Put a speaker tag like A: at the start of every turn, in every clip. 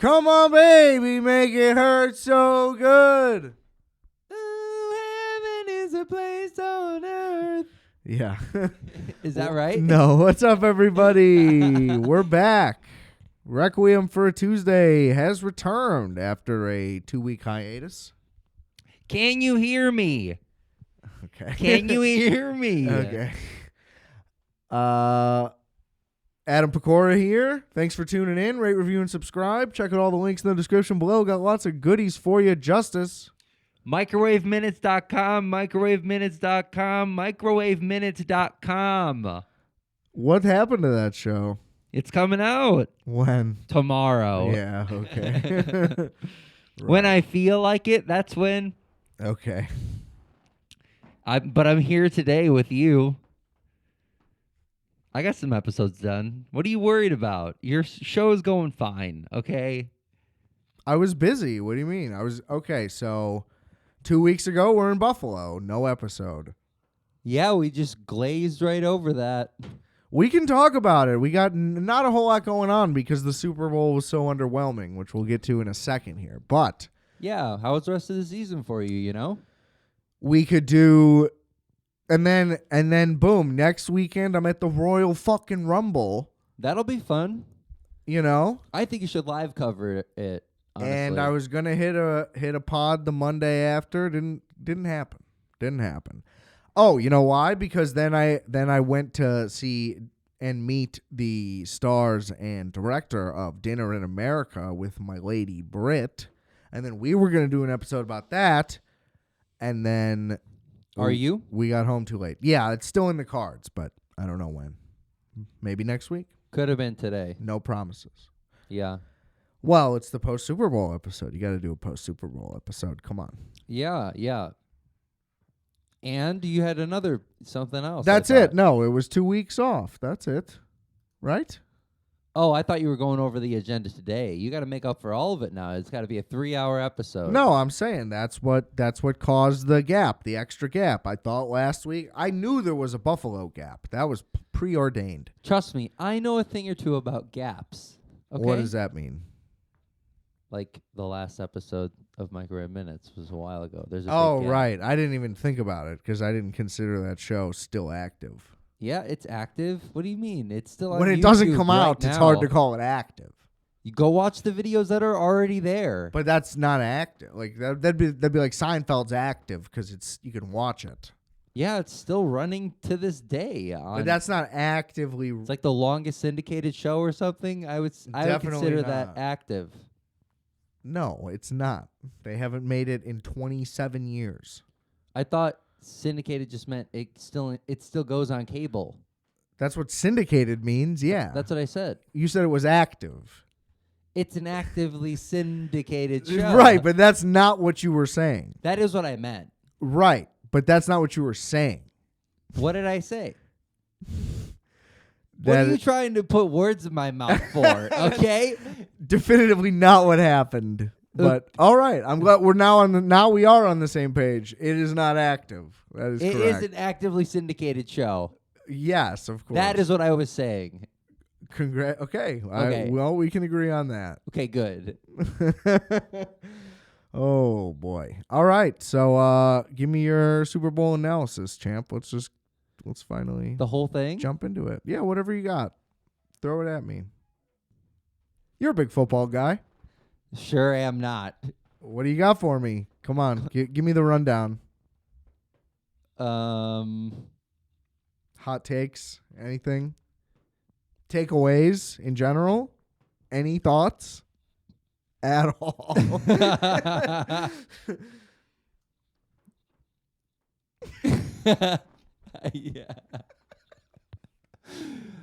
A: Come on, baby, make it hurt so good.
B: Heaven is a place on earth.
A: Yeah.
B: Is that right?
A: No. What's up, everybody? We're back. Requiem for a Tuesday has returned after a 2-week hiatus.
B: Can you hear me?
A: Okay.
B: Can you hear me?
A: Okay. Adam Pecora here. Thanks for tuning in. Rate, review, and subscribe. Check out all the links in the description below. Got lots of goodies for you. Justice.
B: MicrowaveMinutes.com, MicrowaveMinutes.com, MicrowaveMinutes.com.
A: What happened to that show?
B: It's coming out
A: When?
B: tomorrow.
A: Yeah, okay.
B: When I feel like it, that's when.
A: Okay.
B: But I'm here today with you. I got some episodes done. What are you worried about? Your show is going fine, okay?
A: I was busy. What do you mean? Okay, so 2 weeks ago, we're in Buffalo. No episode.
B: Yeah, we just glazed right over that.
A: We can talk about it. We got not a whole lot going on because the Super Bowl was so underwhelming, which we'll get to in a second here. But
B: yeah, how was the rest of the season for you, you know?
A: We could do, and then boom, next weekend I'm at the Royal fucking Rumble.
B: That'll be fun.
A: You know?
B: I think you should live cover it. Honestly.
A: And I was gonna hit a pod the Monday after. Didn't happen. Oh, you know why? Because then I went to see and meet the stars and director of Dinner in America with my lady Britt, and then we were gonna do an episode about that, and then we got home too late. Yeah, it's still in the cards, but I don't know when. Maybe next week.
B: Could have been today.
A: No promises.
B: Yeah.
A: Well, it's the post-Super Bowl episode. You got to do a post-Super Bowl episode. Come on.
B: Yeah. And you had something else.
A: That's it. No, it was 2 weeks off. That's it. Right?
B: Oh, I thought you were going over the agenda today. You got to make up for all of it now. It's got to be a 3-hour episode.
A: No, I'm saying that's what caused the gap, the extra gap. I thought last week, I knew there was a Buffalo gap. That was preordained.
B: Trust me, I know a thing or two about gaps. Okay?
A: What does that mean?
B: Like the last episode of Microwave Minutes was a while ago. There's a
A: Oh,
B: big gap.
A: right. I didn't even think about it because I didn't consider that show still active.
B: Yeah, it's active. What do you mean? It's still on
A: When it
B: YouTube
A: doesn't come
B: right
A: out, it's
B: now.
A: hard to call it active.
B: You go watch the videos that are already there.
A: But that's not active. Like that'd be like Seinfeld's active because you can watch it.
B: Yeah, it's still running to this day.
A: But that's not actively.
B: It's like the longest syndicated show or something. I would consider that active.
A: No, it's not. They haven't made it in 27 years.
B: I thought syndicated just meant it still goes on cable.
A: That's what syndicated means, yeah.
B: That's what I said.
A: You said it was active.
B: It's an actively syndicated show.
A: Right, but that's not what you were saying.
B: That is what I meant.
A: Right, but that's not what you were saying.
B: What did I say? What are you trying to put words in my mouth for? Okay?
A: Definitively not what happened. But all right, I'm glad now we are on the same page. It is not active. That is correct.
B: It is an actively syndicated show.
A: Yes, of course.
B: That is what I was saying.
A: Okay.
B: Okay.
A: Well, we can agree on that.
B: Okay, good.
A: Oh boy. All right. So give me your Super Bowl analysis, champ. Let's finally
B: The whole thing?
A: jump into it. Yeah, whatever you got. Throw it at me. You're a big football guy.
B: Sure am not.
A: What do you got for me? Come on. Give me the rundown. Hot takes? Anything? Takeaways in general? Any thoughts? At all?
B: Yeah.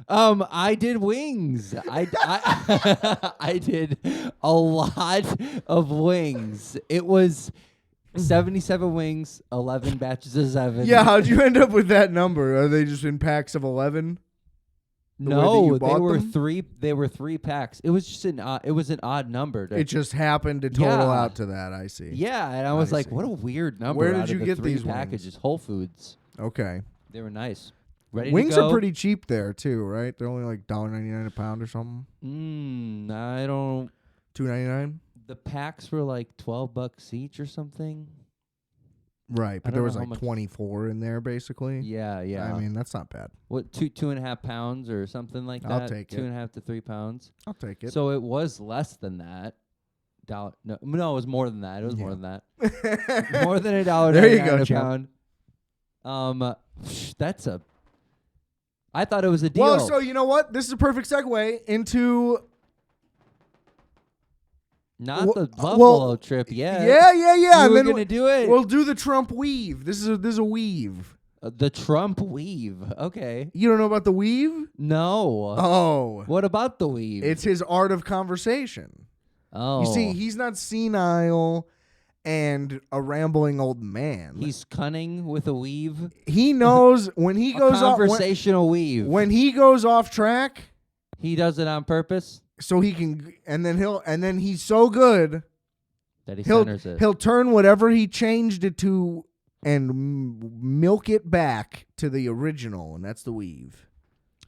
B: I did wings. I did a lot of wings. It was 77 wings, 11 batches of 7.
A: Yeah, how'd you end up with that number? Are they just in packs of 11?
B: No, they were three. They were 3 packs. It was just an odd number.
A: It just happened to total out to that. I see.
B: Yeah, and I was like, what a weird number.
A: Where
B: out
A: did you
B: of the
A: get
B: 3
A: these
B: packages?
A: wings?
B: Whole Foods.
A: Okay.
B: They were nice. Ready
A: Wings
B: to go?
A: are pretty cheap there too, right? They're only like $1.99 a pound or something.
B: I don't.
A: $2.99.
B: The packs were like $12 each or something.
A: Right, but
B: I
A: there
B: don't
A: was
B: know how
A: like
B: much-
A: 24 in there basically.
B: Yeah, yeah.
A: I mean, that's not bad.
B: What, 2.5 pounds or something like that?
A: I'll take it.
B: 2.5 to 3 pounds.
A: I'll take it.
B: So it was less than that. No, it was more than that. It was more than that. More than $1.99
A: There you go,
B: a
A: champ.
B: pound. That's a. I thought it was a deal.
A: Well, so you know what? This is a perfect segue into
B: Not the
A: well,
B: Buffalo trip yet.
A: yeah.
B: You
A: And
B: were
A: then
B: gonna do it.
A: we'll do the Trump weave. This is a weave.
B: The Trump weave. Okay.
A: You don't know about the weave?
B: No.
A: Oh,
B: What about the weave?
A: it's his art of conversation.
B: oh.
A: You see, he's not senile and a rambling old man.
B: He's cunning with a weave.
A: He knows when he
B: A
A: goes off
B: conversational weave.
A: when he goes off track,
B: He does it on purpose.
A: so he can, and then he's so good,
B: That he
A: he'll
B: centers it.
A: he'll turn whatever he changed it to and milk it back to the original, and that's the weave.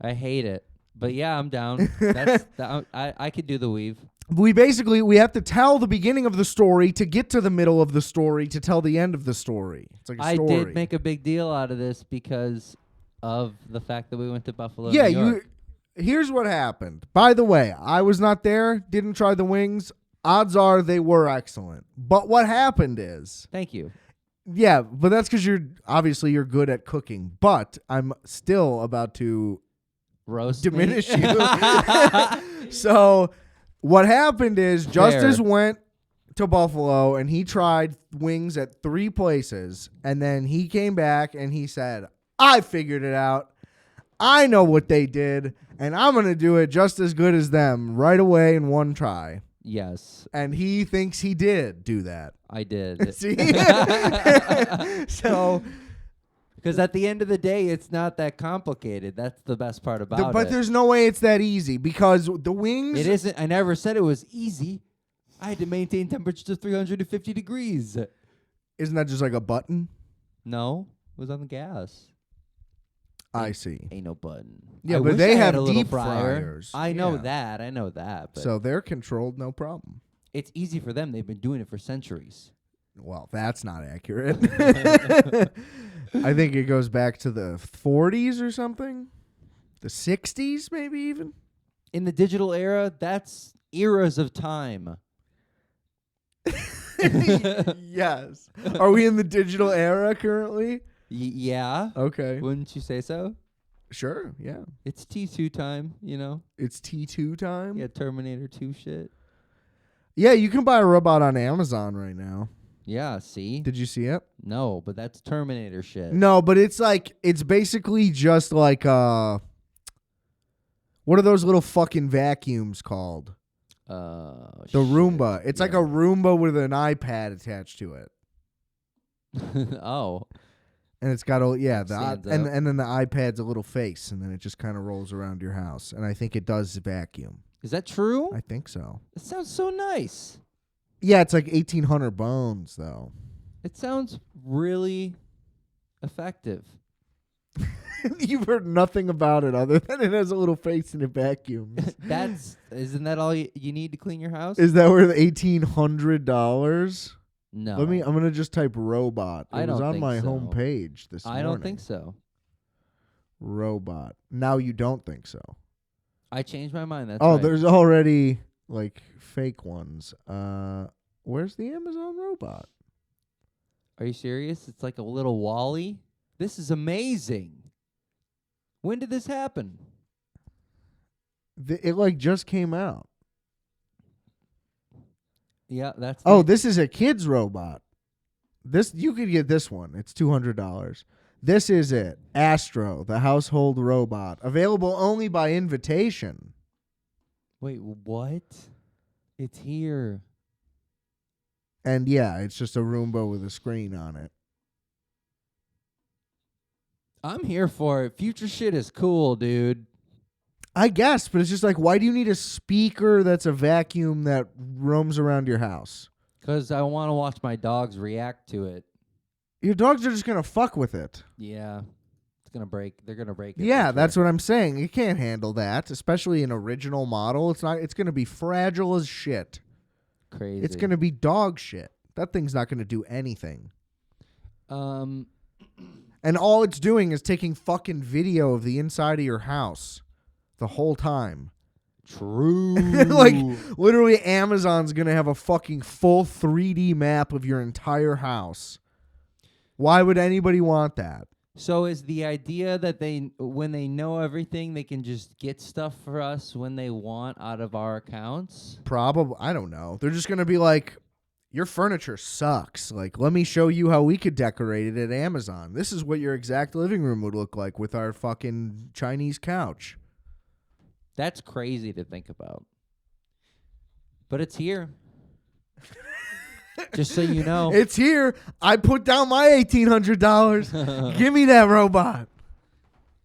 B: I hate it. But yeah, I'm down. That's I could do the weave.
A: We have to tell the beginning of the story to get to the middle of the story to tell the end of the story. It's like a
B: I
A: story.
B: did make a big deal out of this because of the fact that we went to Buffalo.
A: Yeah,
B: New York.
A: here's what happened. By the way, I was not there, didn't try the wings. Odds are they were excellent. But what happened is,
B: Thank you.
A: yeah, but that's because you're good at cooking. But I'm still about to
B: Roast
A: diminish
B: me.
A: you. So what happened is Justice
B: Fair.
A: went to Buffalo and he tried wings at 3 places, and then he came back and he said, I figured it out. I know what they did, and I'm going to do it just as good as them right away in one try.
B: Yes,
A: And he thinks he did do that.
B: I did.
A: See? So,
B: Because at the end of the day, it's not that complicated. That's the best part about
A: but
B: it.
A: there's no way it's that easy because the wings.
B: It isn't. I never said it was easy. I had to maintain temperature to 350 degrees.
A: Isn't that just like a button?
B: No, it was on the gas.
A: I see.
B: Ain't no button.
A: Yeah,
B: I
A: but
B: wish
A: they
B: I had
A: have
B: a little
A: deep
B: fryer.
A: fryers.
B: I know
A: Yeah.
B: that. I know that. But
A: So they're controlled, no problem.
B: it's easy for them. They've been doing it for centuries.
A: Well, that's not accurate. I think it goes back to the 40s or something. The 60s, maybe even.
B: In the digital era, that's eras of time.
A: Yes. Are we in the digital era currently?
B: Yeah.
A: Okay.
B: Wouldn't you say so?
A: Sure. Yeah.
B: It's T2 time, you know?
A: It's T2 time.
B: Yeah, Terminator 2 shit.
A: Yeah, you can buy a robot on Amazon right now.
B: Yeah, see?
A: Did you see it?
B: No, but that's Terminator shit.
A: No, but it's basically just like what are those little fucking vacuums called? The Roomba. It's like a Roomba with an iPad attached to it.
B: Oh.
A: And it's got and
B: Stands up.
A: then the iPad's a little face, and then it just kind of rolls around your house. And I think it does vacuum.
B: Is that true?
A: I think so.
B: It sounds so nice.
A: Yeah, it's like 1,800 bones though.
B: It sounds really effective.
A: You've heard nothing about it other than it has a little face and it vacuums.
B: Isn't that all you need to clean your house?
A: Is that worth $1,800?
B: No.
A: I'm gonna just type robot. It
B: I
A: was
B: don't
A: on
B: think
A: my
B: so.
A: homepage this morning.
B: I don't think so.
A: Robot. Now you don't think so.
B: I changed my mind. That's
A: Oh,
B: right.
A: there's already like fake ones. Where's the Amazon robot?
B: Are you serious? It's like a little Wally. This is amazing. When did this happen?
A: It like just came out.
B: Yeah, that's.
A: Oh,
B: the-
A: this is a kid's robot. This you could get this one. It's $200. This is it. Astro, the household robot, available only by invitation.
B: Wait, what? It's here.
A: And yeah, it's just a Roomba with a screen on it.
B: I'm here for it. Future shit is cool, dude.
A: I guess, but it's just like, why do you need a speaker that's a vacuum that roams around your house?
B: Because I want to watch my dogs react to it.
A: Your dogs are just going to fuck with it.
B: Yeah. It's going to break. They're going to break it.
A: Yeah,
B: for
A: that's
B: sure.
A: what I'm saying. You can't handle that, especially an original model. It's going to be fragile as shit.
B: crazy.
A: It's going to be dog shit. That thing's not going to do anything.
B: Um,
A: And all it's doing is taking fucking video of the inside of your house the whole time.
B: True.
A: Like, literally, Amazon's going to have a fucking full 3D map of your entire house. Why would anybody want that?
B: So is the idea that when they know everything, they can just get stuff for us when they want out of our accounts?
A: Probably. I don't know. They're just going to be like, your furniture sucks. Like, let me show you how we could decorate it at Amazon. This is what your exact living room would look like with our fucking Chinese couch.
B: That's crazy to think about. But it's here. Just so you know.
A: It's here. I put down my $1,800. Give me that robot.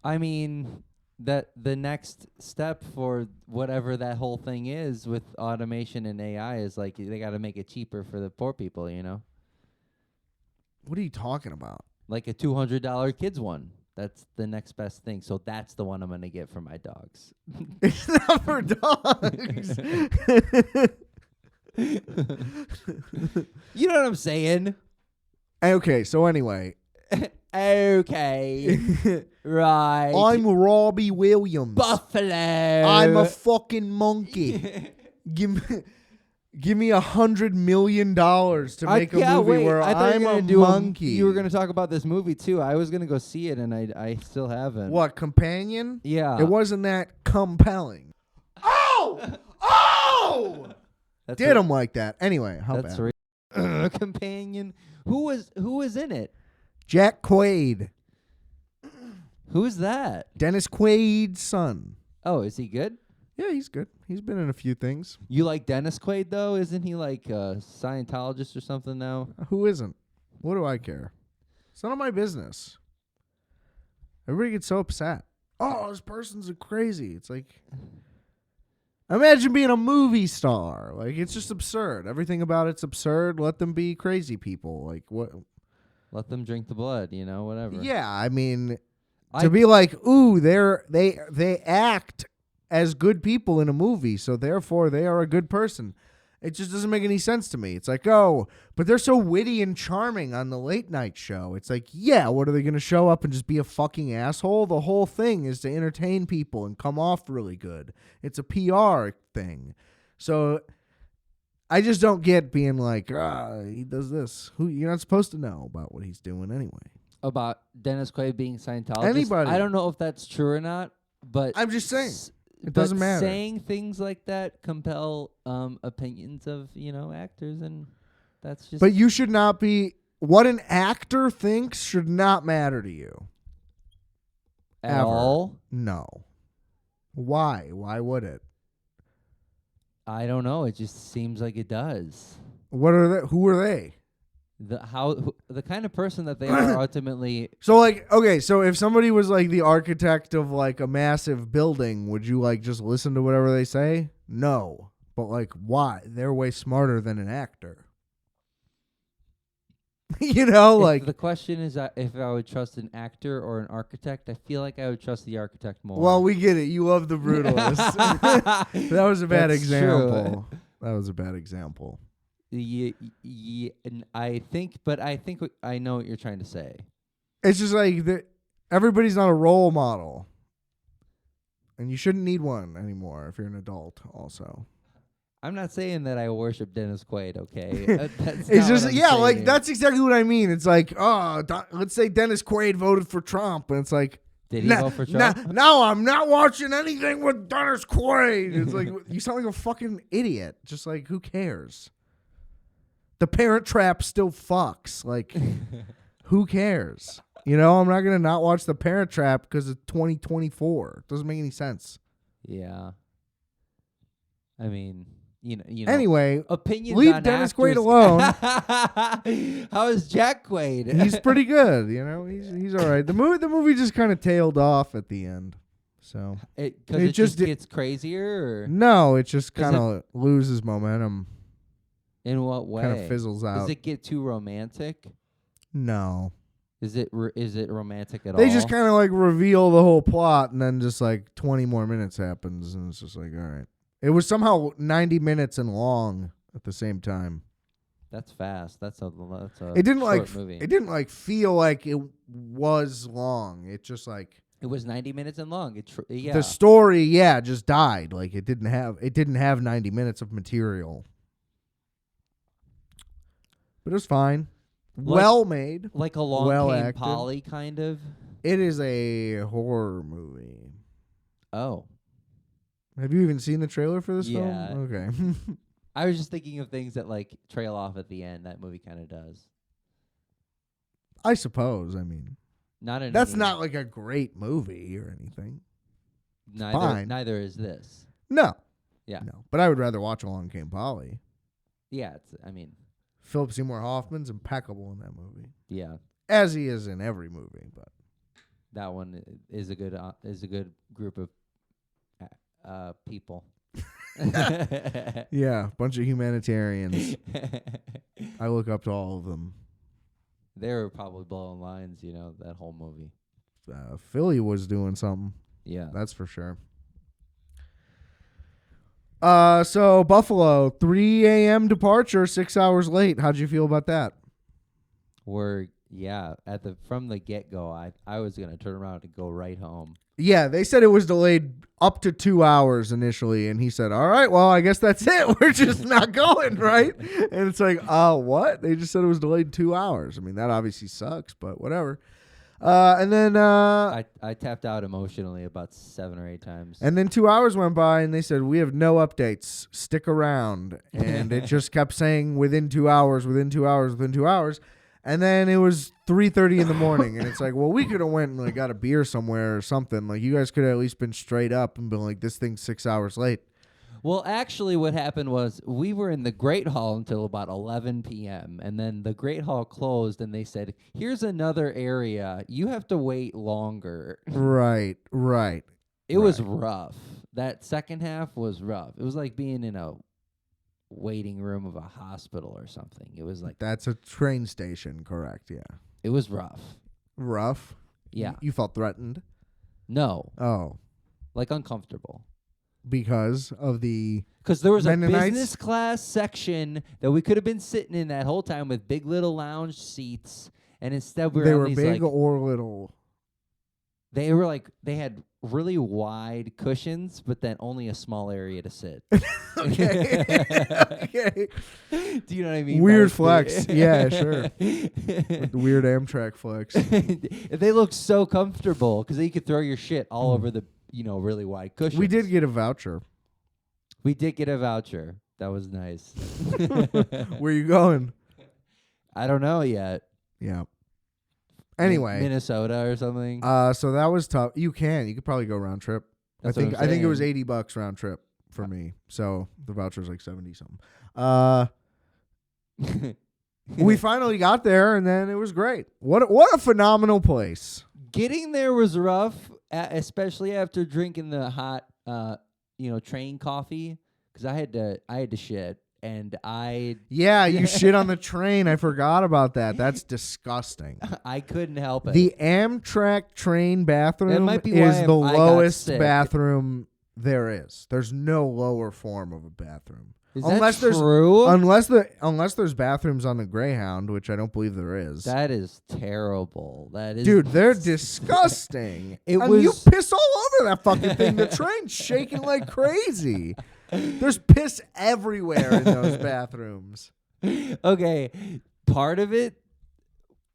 B: I mean, that the next step for whatever that whole thing is with automation and AI is like they got to make it cheaper for the poor people, you know?
A: What are you talking about?
B: Like a $200 kids one. That's the next best thing. So that's the one I'm going to get for my dogs.
A: It's not for dogs.
B: You know what I'm saying?
A: Okay, so anyway.
B: Okay. Right.
A: I'm Robbie Williams.
B: Buffalo.
A: I'm a fucking monkey. Give me $100 million to make a movie where I'm a monkey.
B: You were gonna talk about this movie too. I was gonna go see it, and I still haven't.
A: What, Companion?
B: Yeah.
A: It wasn't that compelling. Oh! Did him like that. Anyway, how
B: that's
A: bad?
B: Companion. Who was in it?
A: Jack Quaid.
B: Who's that?
A: Dennis Quaid's son.
B: Oh, is he good?
A: Yeah, he's good. He's been in a few things.
B: You like Dennis Quaid though? Isn't he like a Scientologist or something now?
A: Who isn't? What do I care? It's none of my business. Everybody gets so upset. Oh, this person's crazy. It's like, imagine being a movie star. Like, it's just absurd. Everything about it's absurd. Let them be crazy people. Like, what?
B: Let them drink the blood, whatever.
A: Yeah, I mean, to be like, ooh, they act as good people in a movie, so therefore they are a good person. It just doesn't make any sense to me. It's like, oh, but they're so witty and charming on the late night show. It's like, yeah, what are they going to show up and just be a fucking asshole? The whole thing is to entertain people and come off really good. It's a PR thing. So I just don't get being like, he does this. You're not supposed to know about what he's doing anyway.
B: About Dennis Quaid being Scientologist?
A: Anybody.
B: I don't know if that's true or not, but
A: I'm just saying. It doesn't matter.
B: Saying things like that compel opinions of, actors, and that's just...
A: But you should not be... What an actor thinks should not matter to you.
B: At
A: Ever.
B: all?
A: No. Why? Why would it?
B: I don't know. It just seems like it does.
A: What are they? Who are they?
B: The kind of person that they are ultimately...
A: So, like, okay, so if somebody was, like, the architect of, like, a massive building, would you, like, just listen to whatever they say? No. But, like, why? They're way smarter than an actor. Like...
B: The question is if I would trust an actor or an architect. I feel like I would trust the architect more.
A: Well, we get it. You love the brutalist. That was a bad
B: That's
A: example.
B: true.
A: That was a bad example.
B: And I think I know what you're trying to say.
A: It's just like everybody's not a role model. And you shouldn't need one anymore if you're an adult also.
B: I'm not saying that I worship Dennis Quaid, okay?
A: It's just, like, that's exactly what I mean. It's like, let's say Dennis Quaid voted for Trump. And it's like,
B: did he vote for Trump?
A: No, I'm not watching anything with Dennis Quaid. It's like, you sound like a fucking idiot. Just like, who cares? The Parent Trap still fucks. Like, who cares? I'm not going to not watch The Parent Trap because it's 2024. It doesn't make any sense.
B: Yeah. I mean,
A: Anyway,
B: opinions
A: leave
B: on
A: Dennis
B: actors.
A: Quaid alone.
B: How is Jack Quaid?
A: He's pretty good. He's all right. The movie just kind of tailed off at the end. So
B: because it just gets crazier? Or?
A: No, it just kind of loses momentum.
B: In what way?
A: Kind of fizzles out.
B: Does it get too romantic?
A: No.
B: Is it romantic at all?
A: They just kind of like reveal the whole plot, and then just like 20 more minutes happens, and it's just like, all right. It was somehow 90 minutes and long at the same time.
B: That's fast. That's a
A: It didn't
B: short movie.
A: It didn't like feel like it was long. It just like
B: It was 90 minutes and long. Yeah.
A: the story, just died. Like it didn't have 90 minutes of material. But it was fine. Well made.
B: Like Along
A: well
B: Came
A: acted.
B: Polly, kind of.
A: It is a horror movie.
B: Oh.
A: Have you even seen the trailer for this
B: Yeah.
A: film? Okay.
B: I was just thinking of things that like trail off at the end. That movie kind of does.
A: I suppose. I mean,
B: Not in
A: that's
B: any-
A: not like a great movie or anything. fine.
B: Neither is this.
A: No.
B: Yeah.
A: No. But I would rather watch Along Came Polly.
B: Yeah. I mean,
A: Philip Seymour Hoffman's impeccable in that movie,
B: yeah.
A: as he is in every movie. But
B: That one is a good group of people.
A: yeah, bunch of humanitarians. I look up to all of them.
B: They were probably blowing lines, that whole movie.
A: Philly was doing something.
B: Yeah.
A: That's for sure. So Buffalo, 3 a.m. departure, 6 hours late. How'd you feel about that?
B: From the get-go, I was going to turn around and go right home.
A: Yeah, they said it was delayed up to 2 hours initially, and he said, all right, well, I guess that's it. We're just not going, right? And it's like, what? They just said it was delayed 2 hours. I mean, that obviously sucks, but whatever. And then
B: I tapped out emotionally about 7 or 8 times.
A: and then 2 hours went by, and they said, we have no updates. Stick around. And it just kept saying within 2 hours, within 2 hours, within 2 hours. And then it was 3:30 in the morning, and it's like, well, we could have went and like got a beer somewhere or something. Like you guys could have at least been straight up and been like, this thing's 6 hours late.
B: Well, actually, what happened was we were in the Great Hall until about 11 p.m., and then the Great Hall closed, and they said, here's another area. You have to wait longer.
A: Right.
B: It was rough. That second half was rough. It was like being in a waiting room of a hospital or something. It was like
A: That's a train station, correct? Yeah.
B: it was rough.
A: Rough.
B: Yeah.
A: You felt threatened.
B: No,
A: Oh,
B: like uncomfortable.
A: because of the
B: Because there was a
A: Mennonites?
B: business class section that we could have been sitting in that whole time with big little lounge seats, and instead we were
A: they
B: on
A: were
B: these
A: big
B: like
A: or little.
B: they had really wide cushions, but then only a small area to sit.
A: Okay. Okay.
B: Do you know what I mean?
A: Weird
B: by
A: flex.
B: big?
A: Yeah, sure. The weird Amtrak flex.
B: They look so comfortable because you could throw your shit all over the really wide cushions.
A: We did get a voucher.
B: We did get a voucher. That was nice.
A: Where you going?
B: I don't know yet.
A: Yeah. Anyway,
B: Minnesota or something.
A: so that was tough. You could probably go round trip.
B: That's
A: I
B: what
A: think
B: I'm
A: it was
B: saying.
A: $80 round trip for me. So the voucher's like 70 something. We finally got there, and then it was great. What a phenomenal place.
B: Getting there was rough, especially after drinking the hot, train coffee, because I had to shit, and
A: Yeah, you shit on the train. I forgot about that. That's disgusting.
B: I couldn't help it.
A: The Amtrak train bathroom
B: might be why
A: is the
B: I got
A: lowest
B: sick.
A: bathroom there is. There's no lower form of a bathroom.
B: Is
A: unless
B: that
A: there's
B: true?
A: Unless there's bathrooms on the Greyhound, which I don't believe there is.
B: That is terrible. That is,
A: Dude, they're disgusting.
B: It
A: and you
B: was-
A: piss all over that fucking thing. The train's shaking like crazy. There's piss everywhere in those bathrooms.
B: Okay, part of it.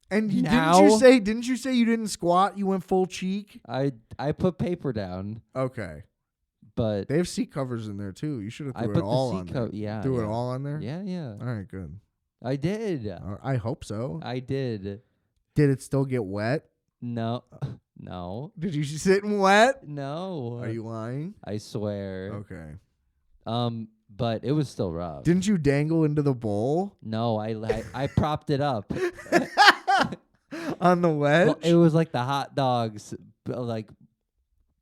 A: And
B: Now-
A: didn't you say you didn't squat? You went full cheek?
B: I put paper down,
A: Okay.
B: but
A: They have seat covers in there too. You should have
B: I
A: threw
B: put
A: it all
B: the
A: on
B: seat
A: there.
B: cover. Yeah,
A: Threw it
B: yeah.
A: all on there?
B: Yeah.
A: All right, good.
B: I did.
A: I hope so.
B: I did.
A: Did it still get wet?
B: No, no,
A: Did you sit in wet?
B: no.
A: Are you lying?
B: I swear.
A: Okay.
B: But it was still rough.
A: Didn't you dangle into the bowl
B: No, I propped it up.
A: on the ledge?
B: Well, it was like the hot dogs, like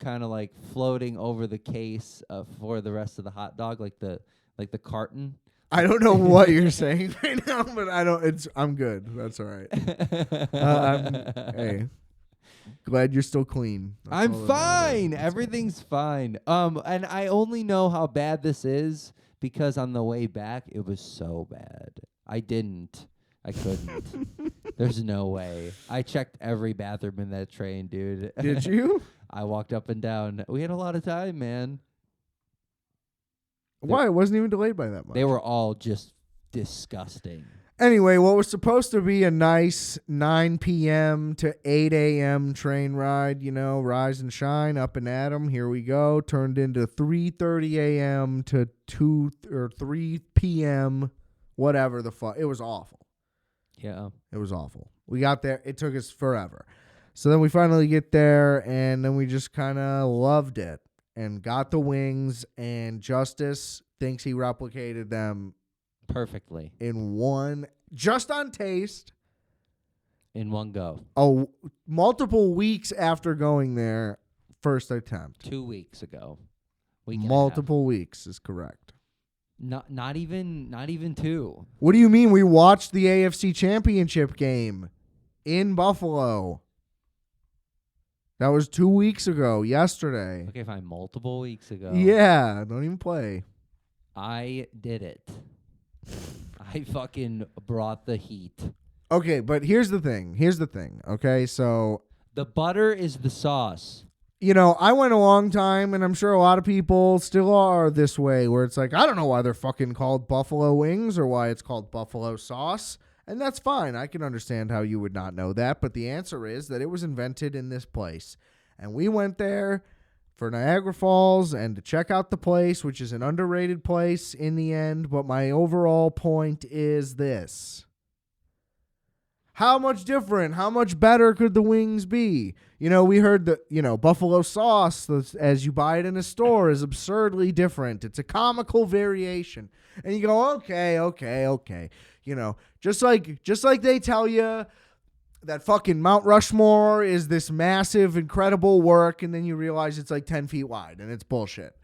B: kind of like floating over the case for the rest of the hot dog, like the carton.
A: I don't know what you're saying right now, but I'm good. That's all right. Hey, glad you're still clean. That's
B: I'm
A: all that matters.
B: fine. Everything's fine. And I only know how bad this is because on the way back it was so bad. I couldn't. There's no way. I checked every bathroom in that train, dude.
A: Did you?
B: I walked up and down. We had a lot of time, man.
A: Why? It wasn't even delayed by that much.
B: They were all just disgusting.
A: Anyway, what was supposed to be a nice 9 p.m. to 8 a.m. train ride, rise and shine, up and at 'em, here we go, turned into 3:30 a.m. to 2 or 3 p.m., whatever the fuck. It was awful.
B: Yeah.
A: It was awful. We got there. It took us forever. So then we finally get there, and then we just kind of loved it and got the wings, and Justice thinks he replicated them
B: Perfectly.
A: in one, just on taste.
B: In one go.
A: Oh, multiple weeks after going there, first attempt.
B: 2 weeks ago. Week
A: Multiple weeks is correct.
B: Not even 2.
A: What do you mean? We watched the AFC Championship game in Buffalo. That was 2 weeks ago, yesterday.
B: Okay, fine. Multiple weeks ago.
A: Yeah, don't even play.
B: I did it. I fucking brought the heat.
A: Okay, but here's the thing. Okay, so
B: The butter is the sauce.
A: I went a long time, and I'm sure a lot of people still are this way, where it's like, I don't know why they're fucking called buffalo wings or why it's called buffalo sauce. And that's fine. I can understand how you would not know that. But the answer is that it was invented in this place. And we went there for Niagara Falls and to check out the place, which is an underrated place in the end. But my overall point is this. How much different, how much better could the wings be? We heard that, buffalo sauce, as you buy it in a store, is absurdly different. It's a comical variation. And you go, okay. Just like they tell you that fucking Mount Rushmore is this massive, incredible work, and then you realize it's like 10 feet wide, and it's bullshit.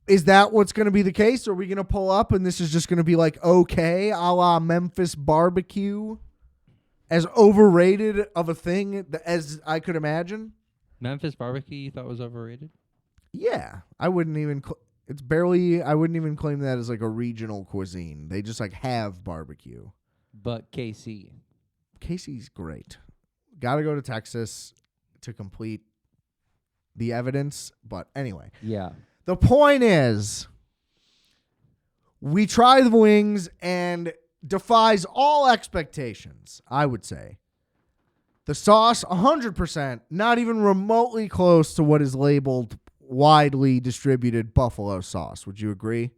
A: Is that what's going to be the case? Or are we going to pull up, and this is just going to be like, okay, a la Memphis barbecue? As overrated of a thing as I could imagine?
B: Memphis barbecue you thought was overrated?
A: Yeah. I wouldn't even... I wouldn't even claim that as like a regional cuisine. They just like have barbecue.
B: But KC's
A: great. Got to go to Texas to complete the evidence. But anyway.
B: Yeah.
A: The point is, we try the wings and defies all expectations, I would say. The sauce, 100%, not even remotely close to what is labeled widely distributed buffalo sauce. Would you agree?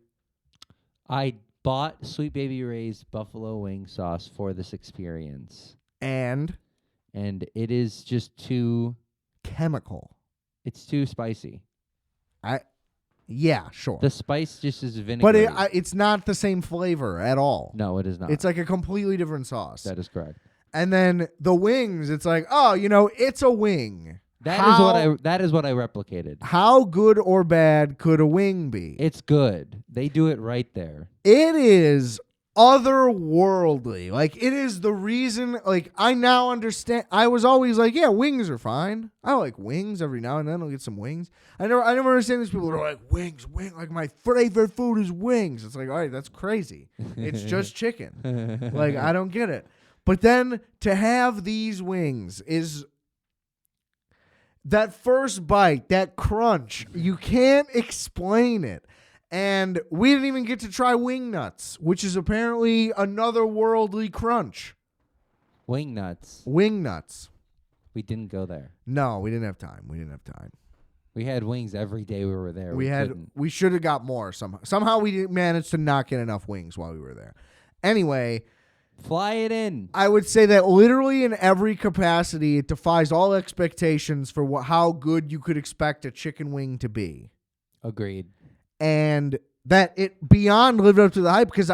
B: I bought Sweet Baby Ray's buffalo wing sauce for this experience.
A: And
B: it is just too
A: chemical.
B: It's too spicy.
A: Yeah, sure.
B: The spice just is vinegar.
A: But it's not the same flavor at all.
B: No, it is not.
A: It's like a completely different sauce.
B: That is correct.
A: And then the wings, it's like, it's a wing.
B: That is what I replicated.
A: How good or bad could a wing be?
B: It's good. They do it right there.
A: It is otherworldly. Like, it is the reason, like, I now understand. I was always like, yeah, wings are fine. I like wings every now and then. I'll get some wings. I never understand these people that are like, wings, like my favorite food is wings. It's like, all right, that's crazy. It's just chicken. Like, I don't get it. But then to have these wings is that first bite, that crunch, you can't explain it. And we didn't even get to try wing nuts, which is apparently another worldly crunch.
B: Wing nuts.
A: We
B: didn't go there.
A: No, we didn't have time.
B: We had wings every day we were there.
A: We should have got more somehow. Somehow we managed to not get enough wings while we were there. Anyway,
B: fly it in.
A: I would say that literally in every capacity, it defies all expectations for how good you could expect a chicken wing to be.
B: Agreed.
A: And that it beyond lived up to the hype because,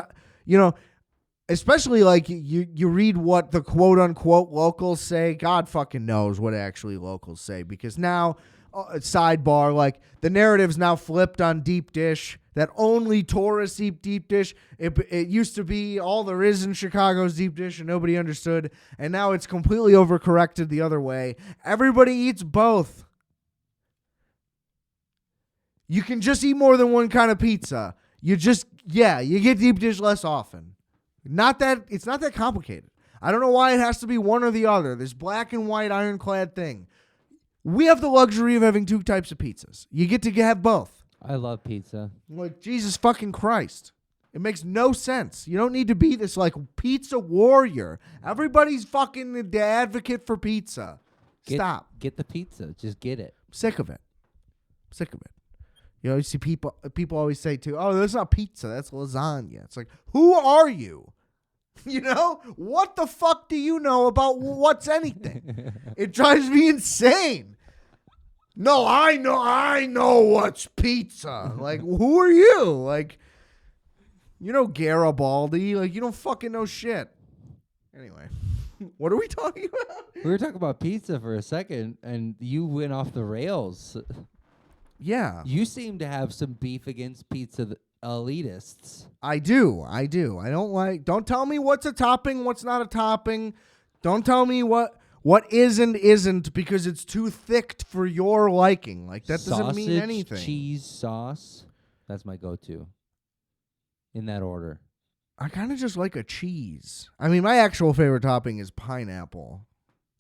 A: especially like you read what the quote unquote locals say. God fucking knows what actually locals say because now, sidebar, like the narrative's now flipped on deep dish that only tourists eat deep dish. It used to be all there is in Chicago's deep dish and nobody understood. And now it's completely overcorrected the other way. Everybody eats both. You can just eat more than one kind of pizza. You get deep dish less often. It's not that complicated. I don't know why it has to be one or the other. This black and white ironclad thing. We have the luxury of having 2 types of pizzas. You get to have both.
B: I love pizza.
A: Like, Jesus fucking Christ. It makes no sense. You don't need to be this, like, pizza warrior. Everybody's fucking the advocate for pizza. Stop.
B: Get the pizza. Just get it.
A: Sick of it. You know, you see people always say, too, oh, that's not pizza. That's lasagna. It's like, who are you? You know? What the fuck do you know about what's anything? It drives me insane. No, I know what's pizza. Like, who are you? Like, you know Garibaldi. Like, you don't fucking know shit. Anyway, what are we talking about?
B: We were talking about pizza for a second, and you went off the rails.
A: Yeah.
B: You seem to have some beef against pizza elitists.
A: I do. Don't tell me what's a topping, what's not a topping. Don't tell me what is and isn't because it's too thick for your liking. Like, that doesn't mean anything.
B: Cheese, sauce. That's my go-to. In that order.
A: I kind of just like a cheese. I mean, my actual favorite topping is pineapple.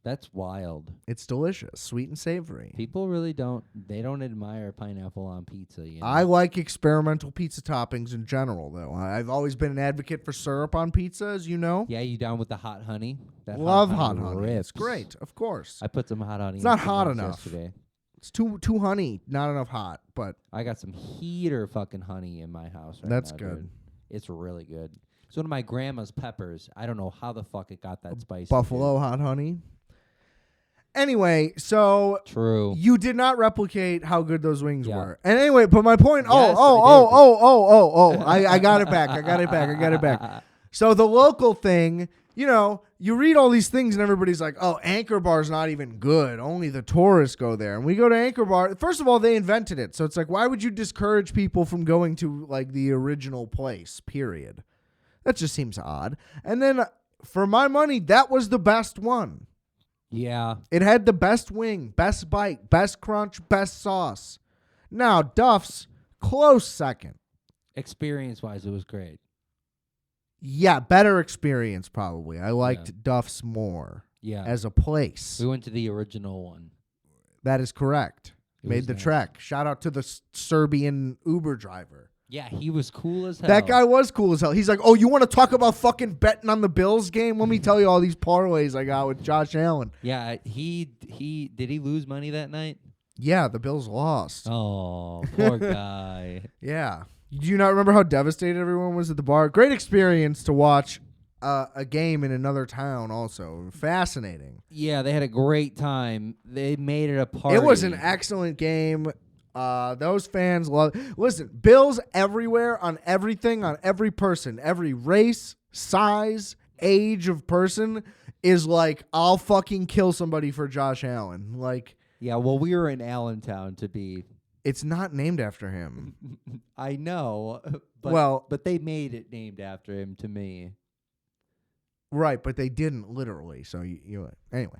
B: That's wild.
A: It's delicious, sweet and savory.
B: People really don't admire pineapple on pizza. You know?
A: I like experimental pizza toppings in general, though. I've always been an advocate for syrup on pizza, as you know.
B: Yeah, you down with the hot honey? That
A: Love hot honey.
B: Rips.
A: It's great, of course.
B: I put some hot honey.
A: It's not hot enough.
B: Yesterday.
A: It's too honey, not enough hot. But
B: I got some heater fucking honey in my house right
A: that's
B: now,
A: good.
B: Dude. It's really good. It's one of my grandma's peppers. I don't know how the fuck it got that spicy.
A: Buffalo hot honey. Anyway, so
B: true.
A: You did not replicate how good those wings were. And anyway, but my point.
B: Yes,
A: I got it back. So the local thing, you know, you read all these things and everybody's like, oh, Anchor Bar's not even good. Only the tourists go there. And we go to Anchor Bar. First of all, they invented it. So it's like, why would you discourage people from going to like the original place, period? That just seems odd. And then for my money, that was the best one.
B: Yeah.
A: It had the best wing, best bite, best crunch, best sauce. Now, Duff's close second.
B: Experience-wise, it was great.
A: Yeah, better experience probably. I liked Duff's more as a place.
B: We went to the original one.
A: That is correct. Made the trek. Shout out to the Serbian Uber driver.
B: Yeah, he was cool as hell.
A: That guy was cool as hell. He's like, oh, you want to talk about fucking betting on the Bills game? Let me tell you all these parlays I got with Josh Allen.
B: Yeah, did he lose money that night?
A: Yeah, the Bills lost.
B: Oh, poor guy.
A: Yeah. Do you not remember how devastated everyone was at the bar? Great experience to watch a game in another town also. Fascinating.
B: Yeah, they had a great time. They made it a party.
A: It was an excellent game. Those fans love. Listen, Bills everywhere on everything, on every person, every race, size, age of person is like, I'll fucking kill somebody for Josh Allen. Like,
B: yeah, well, we were in Allentown to be.
A: It's not named after him.
B: I know, but they made it named after him to me.
A: Right, but they didn't literally. So you anyway.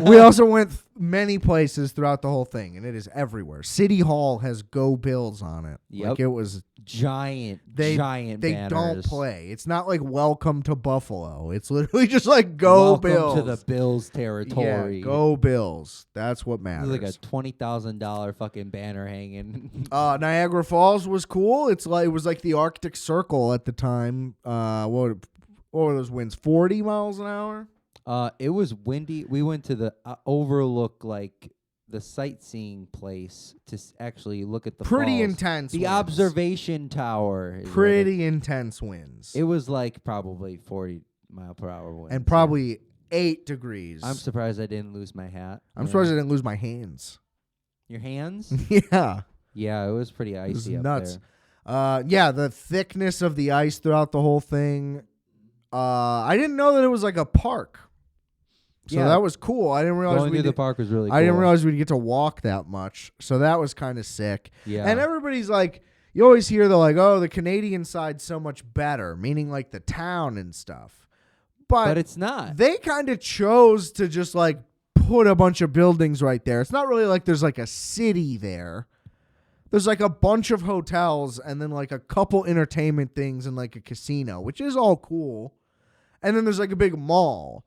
A: We also went many places throughout the whole thing, and it is everywhere. City Hall has Go Bills on it.
B: Yep.
A: Like, it was
B: giant
A: They
B: banners.
A: don't play. It's not like Welcome to Buffalo. It's literally just like Go Bills.
B: Welcome to the Bills territory.
A: Yeah, Go Bills. That's what matters.
B: There's like a $20,000 fucking banner hanging.
A: Niagara Falls was cool. It was like the Arctic Circle at the time. What were those winds? 40 miles an hour?
B: It was windy. We went to the overlook, like the sightseeing place to actually look at the
A: pretty
B: falls.
A: Intense.
B: The
A: winds.
B: observation tower.
A: Pretty intense winds.
B: It was like probably 40 mile per hour winds.
A: And probably 8 degrees.
B: I'm surprised I didn't lose my hat.
A: I'm surprised I didn't lose my hands.
B: Your hands?
A: Yeah.
B: Yeah, it was pretty icy
A: it was
B: up
A: nuts.
B: there.
A: Yeah, the thickness of the ice throughout the whole thing. I didn't know that it was like a park. So that was cool. I didn't realize
B: going through the park was really cool.
A: I didn't realize we'd get to walk that much. So that was kind of sick.
B: Yeah.
A: And everybody's like, you always hear they're like, oh, the Canadian side's so much better, meaning like the town and stuff. But
B: it's not.
A: They kind of chose to just like put a bunch of buildings right there. It's not really like there's like a city there. there's like a bunch of hotels and then like a couple entertainment things and like a casino, which is all cool. And then there's like a big mall.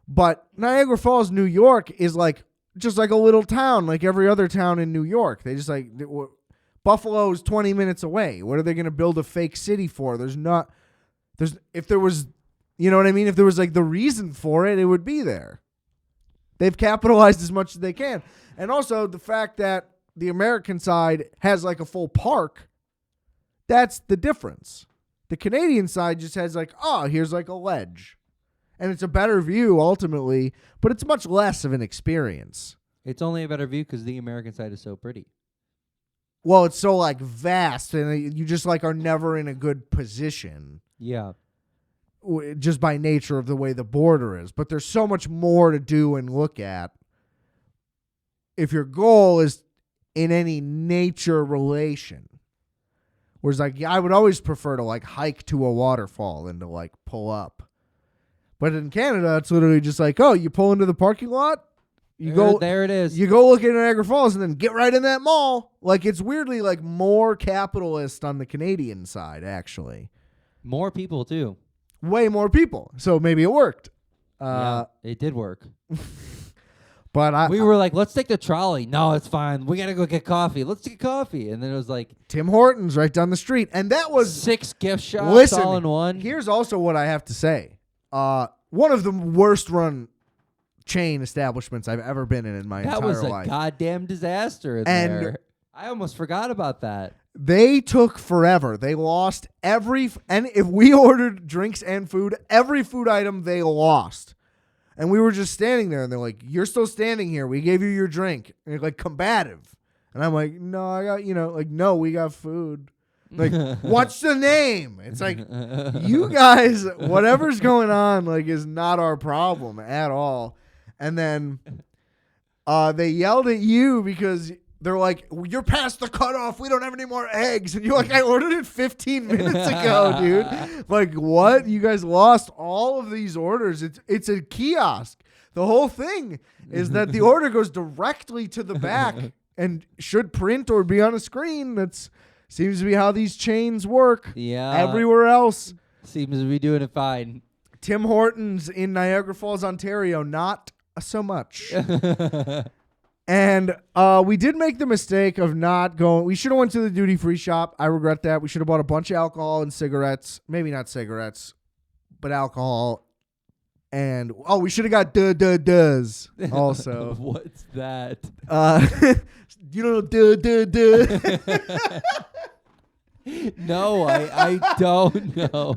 A: But Niagara Falls, New York is like just like a little town, like every other town in New York. They just like Buffalo's 20 minutes away. What are they going to build a fake city for? If there was, you know what I mean? If there was like the reason for it, it would be there. They've capitalized as much as they can. And also the fact that the American side has like a full park, that's the difference. The Canadian side just has like, oh, here's like a ledge. And it's a better view ultimately, but it's much less of an experience.
B: It's only a better view because the American side is so pretty.
A: Well, it's so like vast and you just like are never in a good position.
B: Yeah.
A: Just by nature of the way the border is. But there's so much more to do and look at. If your goal is in any nature relation. Whereas like I would always prefer to like hike to a waterfall than to like pull up. But in Canada, it's literally just like, oh, you pull into the parking lot,
B: There it is.
A: You go look at Niagara Falls and then get right in that mall. Like it's weirdly like more capitalist on the Canadian side, actually.
B: More people too.
A: Way more people. So maybe it worked.
B: Yeah, it did work.
A: But
B: we were like, let's take the trolley. No, it's fine. We gotta go get coffee. Let's get coffee. And then it was like
A: Tim Hortons right down the street. And that was
B: 6 gift shops all in one.
A: Here's also what I have to say. One of the worst run chain establishments I've ever been in my entire life.
B: That was a goddamn disaster in there. I almost forgot about that.
A: They took forever. They lost and if we ordered drinks and food, every food item they lost. And we were just standing there and they're like, you're still standing here. We gave you your drink. And you're like, combative. And I'm like, no, I got, no, we got food. Like, what's the name? It's like, you guys, whatever's going on, like, is not our problem at all. And then they yelled at you because they're like, you're past the cutoff. We don't have any more eggs. And you're like, I ordered it 15 minutes ago, dude. Like, what? You guys lost all of these orders. It's a kiosk. The whole thing is that the order goes directly to the back and should print or be on a screen. That's seems to be how these chains work.
B: Yeah.
A: Everywhere else.
B: Seems to be doing it fine.
A: Tim Hortons in Niagara Falls, Ontario, not so much. And we did make the mistake of not going. We should have went to the duty-free shop. I regret that. We should have bought a bunch of alcohol and cigarettes. Maybe not cigarettes, but alcohol. And, we should have got does also.
B: What's that?
A: You don't know
B: No, I don't know.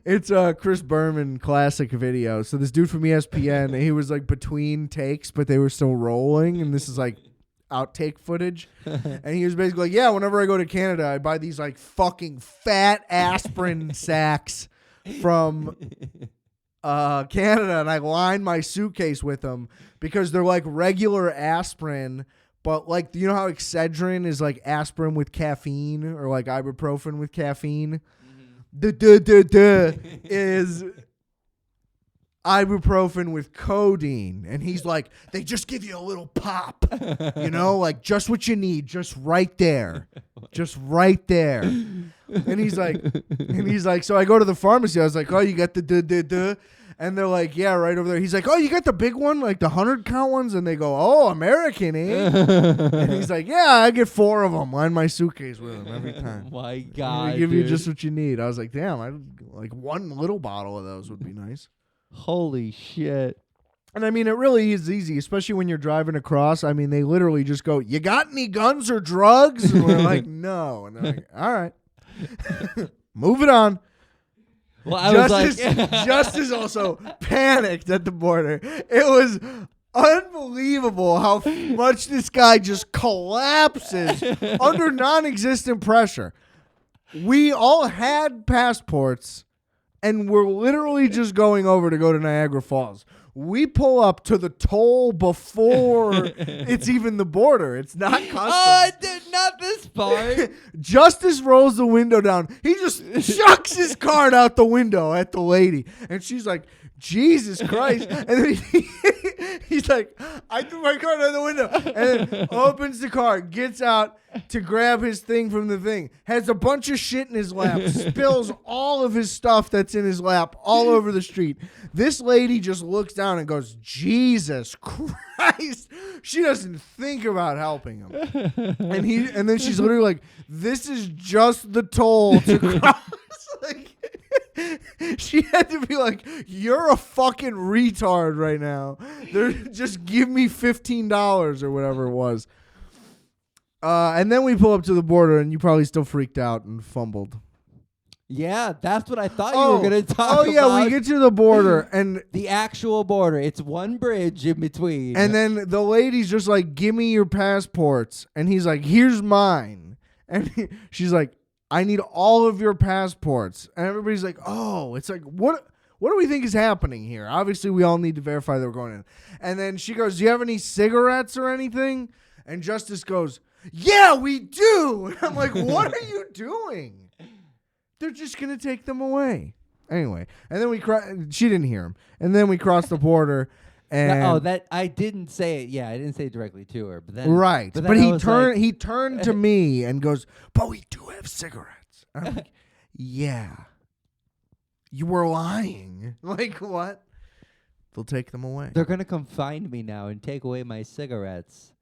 A: It's a Chris Berman classic video. So this dude from ESPN, he was like between takes, but they were still rolling. And this is like outtake footage. And he was basically like, yeah, whenever I go to Canada, I buy these like fucking fat aspirin sacks from Canada. And I line my suitcase with them because they're like regular aspirin. But, like, you know how Excedrin is, like, aspirin with caffeine or, like, ibuprofen with caffeine? Mm-hmm. Is ibuprofen with codeine. And he's like, they just give you a little pop, like, just what you need, just right there. Just right there. And he's like, so I go to the pharmacy. I was like, oh, you got the And they're like, yeah, right over there. He's like, oh, you got the big one, like the 100-count ones? And they go, oh, American, eh? And he's like, yeah, I get 4 of them. Line my suitcase with them every time.
B: My God,
A: they give you just what you need. I was like, damn, like one little bottle of those would be nice.
B: Holy shit.
A: And I mean, it really is easy, especially when you're driving across. I mean, they literally just go, you got any guns or drugs? And we're like, no. And they're like, all right. Move it on.
B: Well, I was like,
A: Justice also panicked at the border. It was unbelievable how much this guy just collapses under non-existent pressure. We all had passports, and we're literally just going over to go to Niagara Falls. We pull up to the toll before it's even the border. It's not customs.
B: Oh, not this part.
A: Justice rolls the window down. He just chucks his card out the window at the lady. And she's like, Jesus Christ. And then he's like, I threw my card out the window. And then opens the car, gets out to grab his thing from the thing, has a bunch of shit in his lap, spills all of his stuff that's in his lap all over the street. This lady just looks down and goes, Jesus Christ. She doesn't think about helping him. And then she's literally like, this is just the toll to cross. Like, she had to be like, you're a fucking retard right now. Just give me $15 or whatever it was. And then we pull up to the border, and you probably still freaked out and fumbled.
B: Yeah, that's what I thought you were going to talk about.
A: Oh, yeah, we get to the border, and
B: the actual border. It's one bridge in between.
A: And then the lady's just like, give me your passports. And he's like, here's mine. And she's like, I need all of your passports. And everybody's like, oh, it's like, what do we think is happening here? Obviously, we all need to verify that we're going in. And then she goes, do you have any cigarettes or anything? And Justice goes, yeah, we do. And I'm like, what are you doing? They're just going to take them away. Anyway, and then she didn't hear him. And then we crossed the border. And
B: I didn't say it. Yeah, I didn't say it directly to her. But then,
A: right.
B: But
A: But he turned to me and goes, but we do have cigarettes. And I'm like, yeah. You were lying. Like, what? They'll take them away.
B: They're going to come find me now and take away my cigarettes.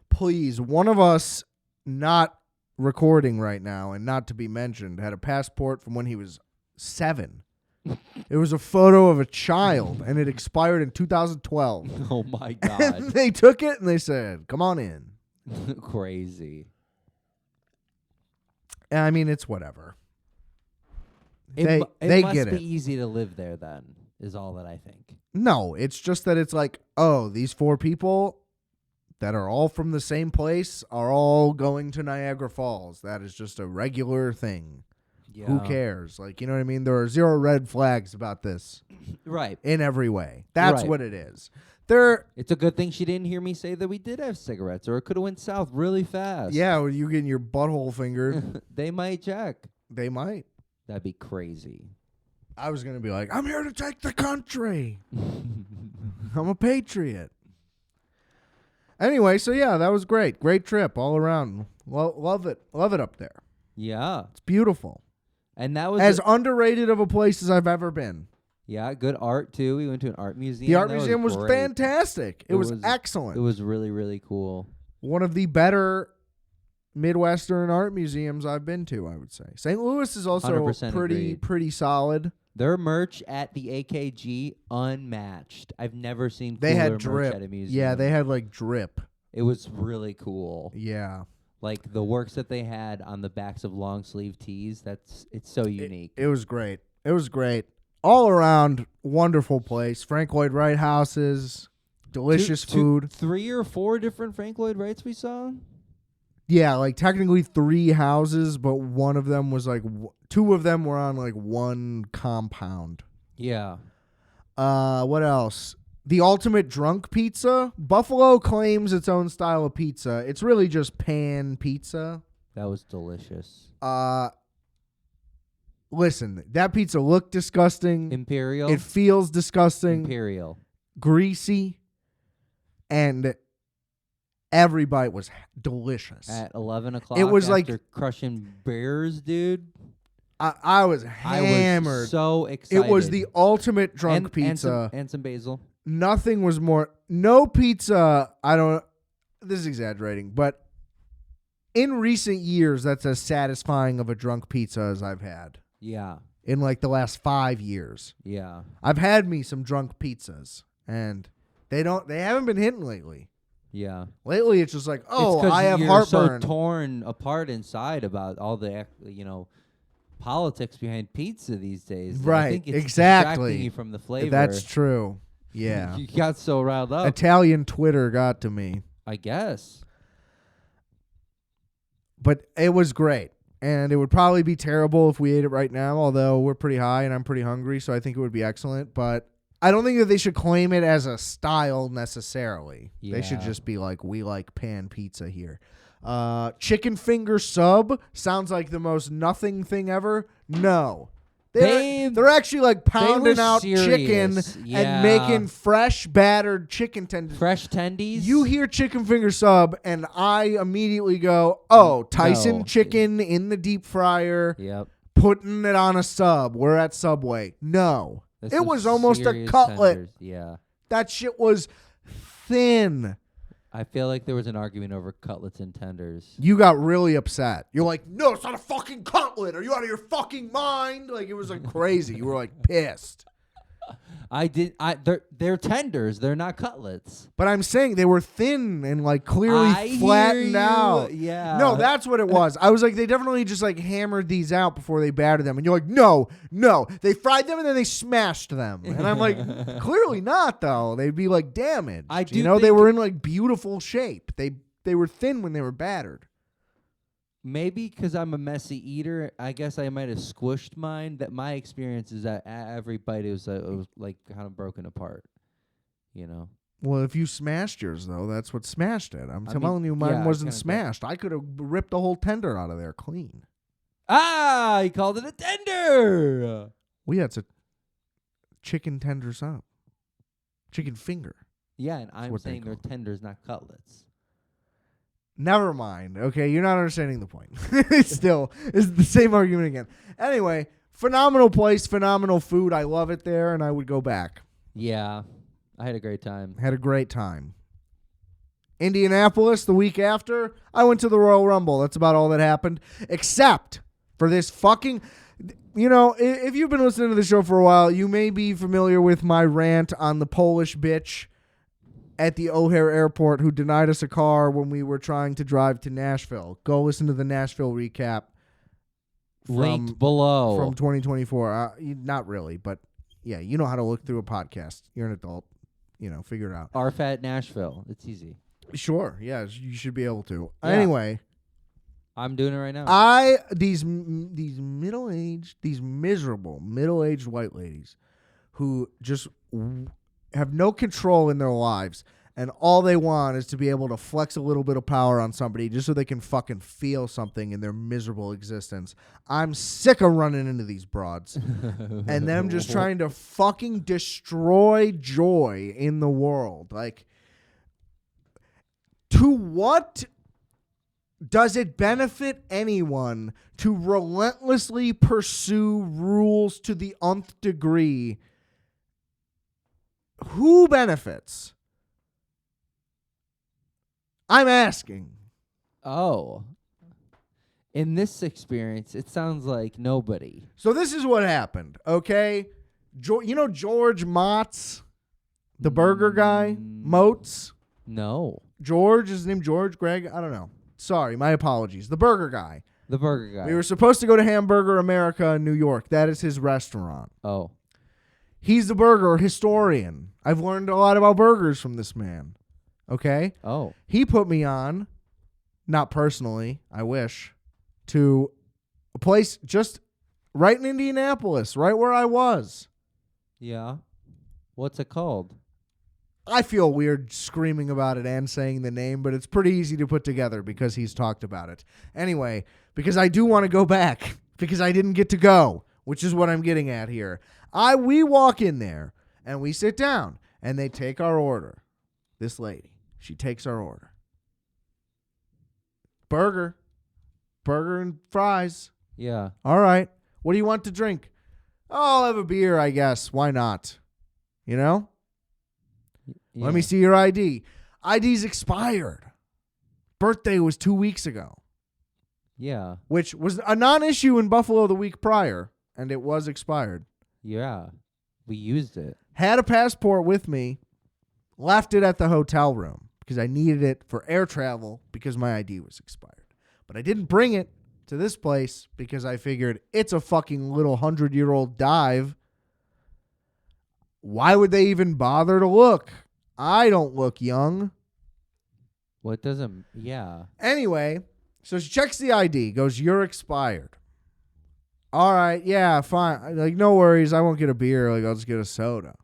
A: Please, one of us not recording right now and not to be mentioned had a passport from when he was 7. It was a photo of a child, and it expired in 2012.
B: Oh, my God.
A: And they took it, and they said, come on in.
B: Crazy.
A: I mean, it's whatever.
B: It
A: they
B: must
A: get
B: be
A: it.
B: easy to live there, then, is all that I think.
A: No, it's just that it's like, oh, these 4 people that are all from the same place are all going to Niagara Falls. That is just a regular thing.
B: Yeah.
A: Who cares? Like, you know what I mean? There are 0 red flags about this.
B: Right.
A: In every way. That's
B: Right.
A: what it is.
B: It's a good thing she didn't hear me say that we did have cigarettes, or it could have went south really fast.
A: Yeah, with you getting your butthole fingered.
B: They might check.
A: They might.
B: That'd be crazy.
A: I was going to be like, I'm here to take the country. I'm a patriot. Anyway, so yeah, that was great. Great trip all around. Love it. Love it up there.
B: Yeah.
A: It's beautiful.
B: And that was
A: as underrated of a place as I've ever been.
B: Yeah, good art too. We went to an art museum.
A: The art museum was
B: great.
A: Fantastic. It was excellent.
B: It was really, really cool.
A: One of the better Midwestern art museums I've been to, I would say. St. Louis is also pretty solid.
B: Their merch at the AKG, unmatched. I've never seen
A: they had
B: merch
A: drip
B: at a museum.
A: Yeah, they had like drip.
B: It was really cool.
A: Yeah.
B: Like the works that they had on the backs of long sleeve tees, it's so unique.
A: It was great. It was great. All around wonderful place. Frank Lloyd Wright houses, delicious food.
B: 3 or 4 different Frank Lloyd Wrights we saw?
A: Yeah, like technically 3 houses, but one of them was like 2 of them were on like one compound.
B: Yeah.
A: What else? The ultimate drunk pizza. Buffalo claims its own style of pizza. It's really just pan pizza.
B: That was delicious.
A: Listen, that pizza looked disgusting.
B: Imperial.
A: It feels disgusting.
B: Imperial.
A: Greasy. And every bite was delicious.
B: At 11 o'clock,
A: it was
B: after
A: like
B: crushing bears, dude.
A: I was hammered.
B: I was so excited.
A: It was the ultimate drunk pizza.
B: And some basil.
A: Nothing was more. No pizza. This is exaggerating, but in recent years, that's as satisfying of a drunk pizza as I've had.
B: Yeah.
A: In like the last 5 years.
B: Yeah.
A: I've had me some drunk pizzas, and they haven't been hitting lately.
B: Yeah.
A: Lately, it's just like, oh,
B: I
A: have
B: you're
A: heartburn.
B: So torn apart inside about all the politics behind pizza these days.
A: Right.
B: I think it's
A: exactly.
B: distracting you from the flavor.
A: That's true. Yeah.
B: You got so riled up.
A: Italian Twitter got to me.
B: I guess.
A: But it was great. And it would probably be terrible if we ate it right now, although we're pretty high and I'm pretty hungry, so I think it would be excellent. But I don't think that they should claim it as a style necessarily. Yeah. They should just be like, we like pan pizza here. Chicken finger sub sounds like the most nothing thing ever. No. They're actually like pounding out chicken
B: Yeah.
A: and making fresh battered chicken tenders.
B: Fresh tendies.
A: You hear chicken finger sub, and I immediately go, "Oh, Tyson
B: No.
A: chicken in the deep fryer,
B: Yep.
A: putting it on a sub. We're at Subway." No,
B: This
A: it was almost a
B: serious
A: cutlet.
B: tenders. Yeah.
A: That shit was thin.
B: I feel like there was an argument over cutlets and tenders.
A: You got really upset. You're like, "No, it's not a fucking cutlet. Are you out of your fucking mind?" Like, it was like crazy. You were like pissed.
B: They're tenders. They're not cutlets.
A: But I'm saying they were thin and like clearly
B: I hear
A: flattened
B: you.
A: out.
B: Yeah.
A: No, that's what it was. I was like, they definitely just like hammered these out before they battered them. And you're like, no. They fried them and then they smashed them. And I'm like, clearly not though. They'd be like damaged.
B: I do
A: you know, they
B: think-
A: were in like beautiful shape. They were thin when they were battered.
B: Maybe because I'm a messy eater, I guess I might have squished mine. That my experience is that every bite it was like kind of broken apart. You know.
A: Well, if you smashed yours though, that's what smashed it. I'm
B: I
A: telling
B: mean,
A: you, mine
B: yeah, I
A: wasn't
B: kinda
A: smashed. I could have ripped the whole tender out of there clean.
B: Ah, he called it a tender.
A: Well, yeah, it's a chicken tender sub. Chicken finger.
B: Yeah, and I'm
A: what they
B: saying they're
A: call
B: tenders, not cutlets.
A: Never mind. Okay, you're not understanding the point. It's the same argument again. Anyway, phenomenal place, phenomenal food. I love it there, and I would go back.
B: Yeah, I had a great time.
A: Had a great time. Indianapolis, the week after, I went to the Royal Rumble. That's about all that happened, except for this fucking... You know, if you've been listening to the show for a while, you may be familiar with my rant on the Polish bitch at the O'Hare Airport who denied us a car when we were trying to drive to Nashville. Go listen to the Nashville recap.
B: Linked below.
A: From 2024. Not really, but yeah, you know how to look through a podcast. You're an adult. You know, figure it out.
B: RFAT Nashville. It's easy.
A: Sure. Yeah, you should be able to.
B: Yeah.
A: Anyway,
B: I'm doing it right now.
A: these middle-aged, these miserable middle-aged white ladies who just have no control in their lives, and all they want is to be able to flex a little bit of power on somebody just so they can fucking feel something in their miserable existence. I'm sick of running into these broads and them just trying to fucking destroy joy in the world. Like, to what does it benefit anyone to relentlessly pursue rules to the nth degree? Who benefits? I'm asking.
B: Oh. In this experience, it sounds like nobody.
A: So this is what happened, okay? You know George Motz, the burger guy? Motes?
B: No.
A: George? Is his name George? Greg? I don't know. Sorry, my apologies. The burger guy.
B: The burger guy.
A: We were supposed to go to Hamburger America in New York. That is his restaurant.
B: Oh.
A: He's the burger historian. I've learned a lot about burgers from this man. Okay?
B: Oh.
A: He put me on, not personally, I wish, to a place just right in Indianapolis, right where I was.
B: Yeah. What's it called?
A: I feel weird screaming about it and saying the name, but it's pretty easy to put together because he's talked about it. Anyway, because I do want to go back, because I didn't get to go, which is what I'm getting at here. We walk in there, and we sit down, and they take our order. This lady, she takes our order. Burger and fries.
B: Yeah.
A: All right. What do you want to drink? Oh, I'll have a beer, I guess. Why not? You know?
B: Yeah.
A: Let me see your ID. ID's expired. Birthday was 2 weeks ago,
B: Yeah.
A: which was a non-issue in Buffalo the week prior, and it was expired.
B: Yeah. We used it.
A: Had a passport with me, left it at the hotel room because I needed it for air travel because my ID was expired. But I didn't bring it to this place because I figured it's a fucking little 100-year-old dive. Why would they even bother to look? I don't look young.
B: What doesn't... Yeah.
A: Anyway, so she checks the ID, goes, "You're expired." All right, yeah, fine. Like, no worries, I won't get a beer. Like, I'll just get a soda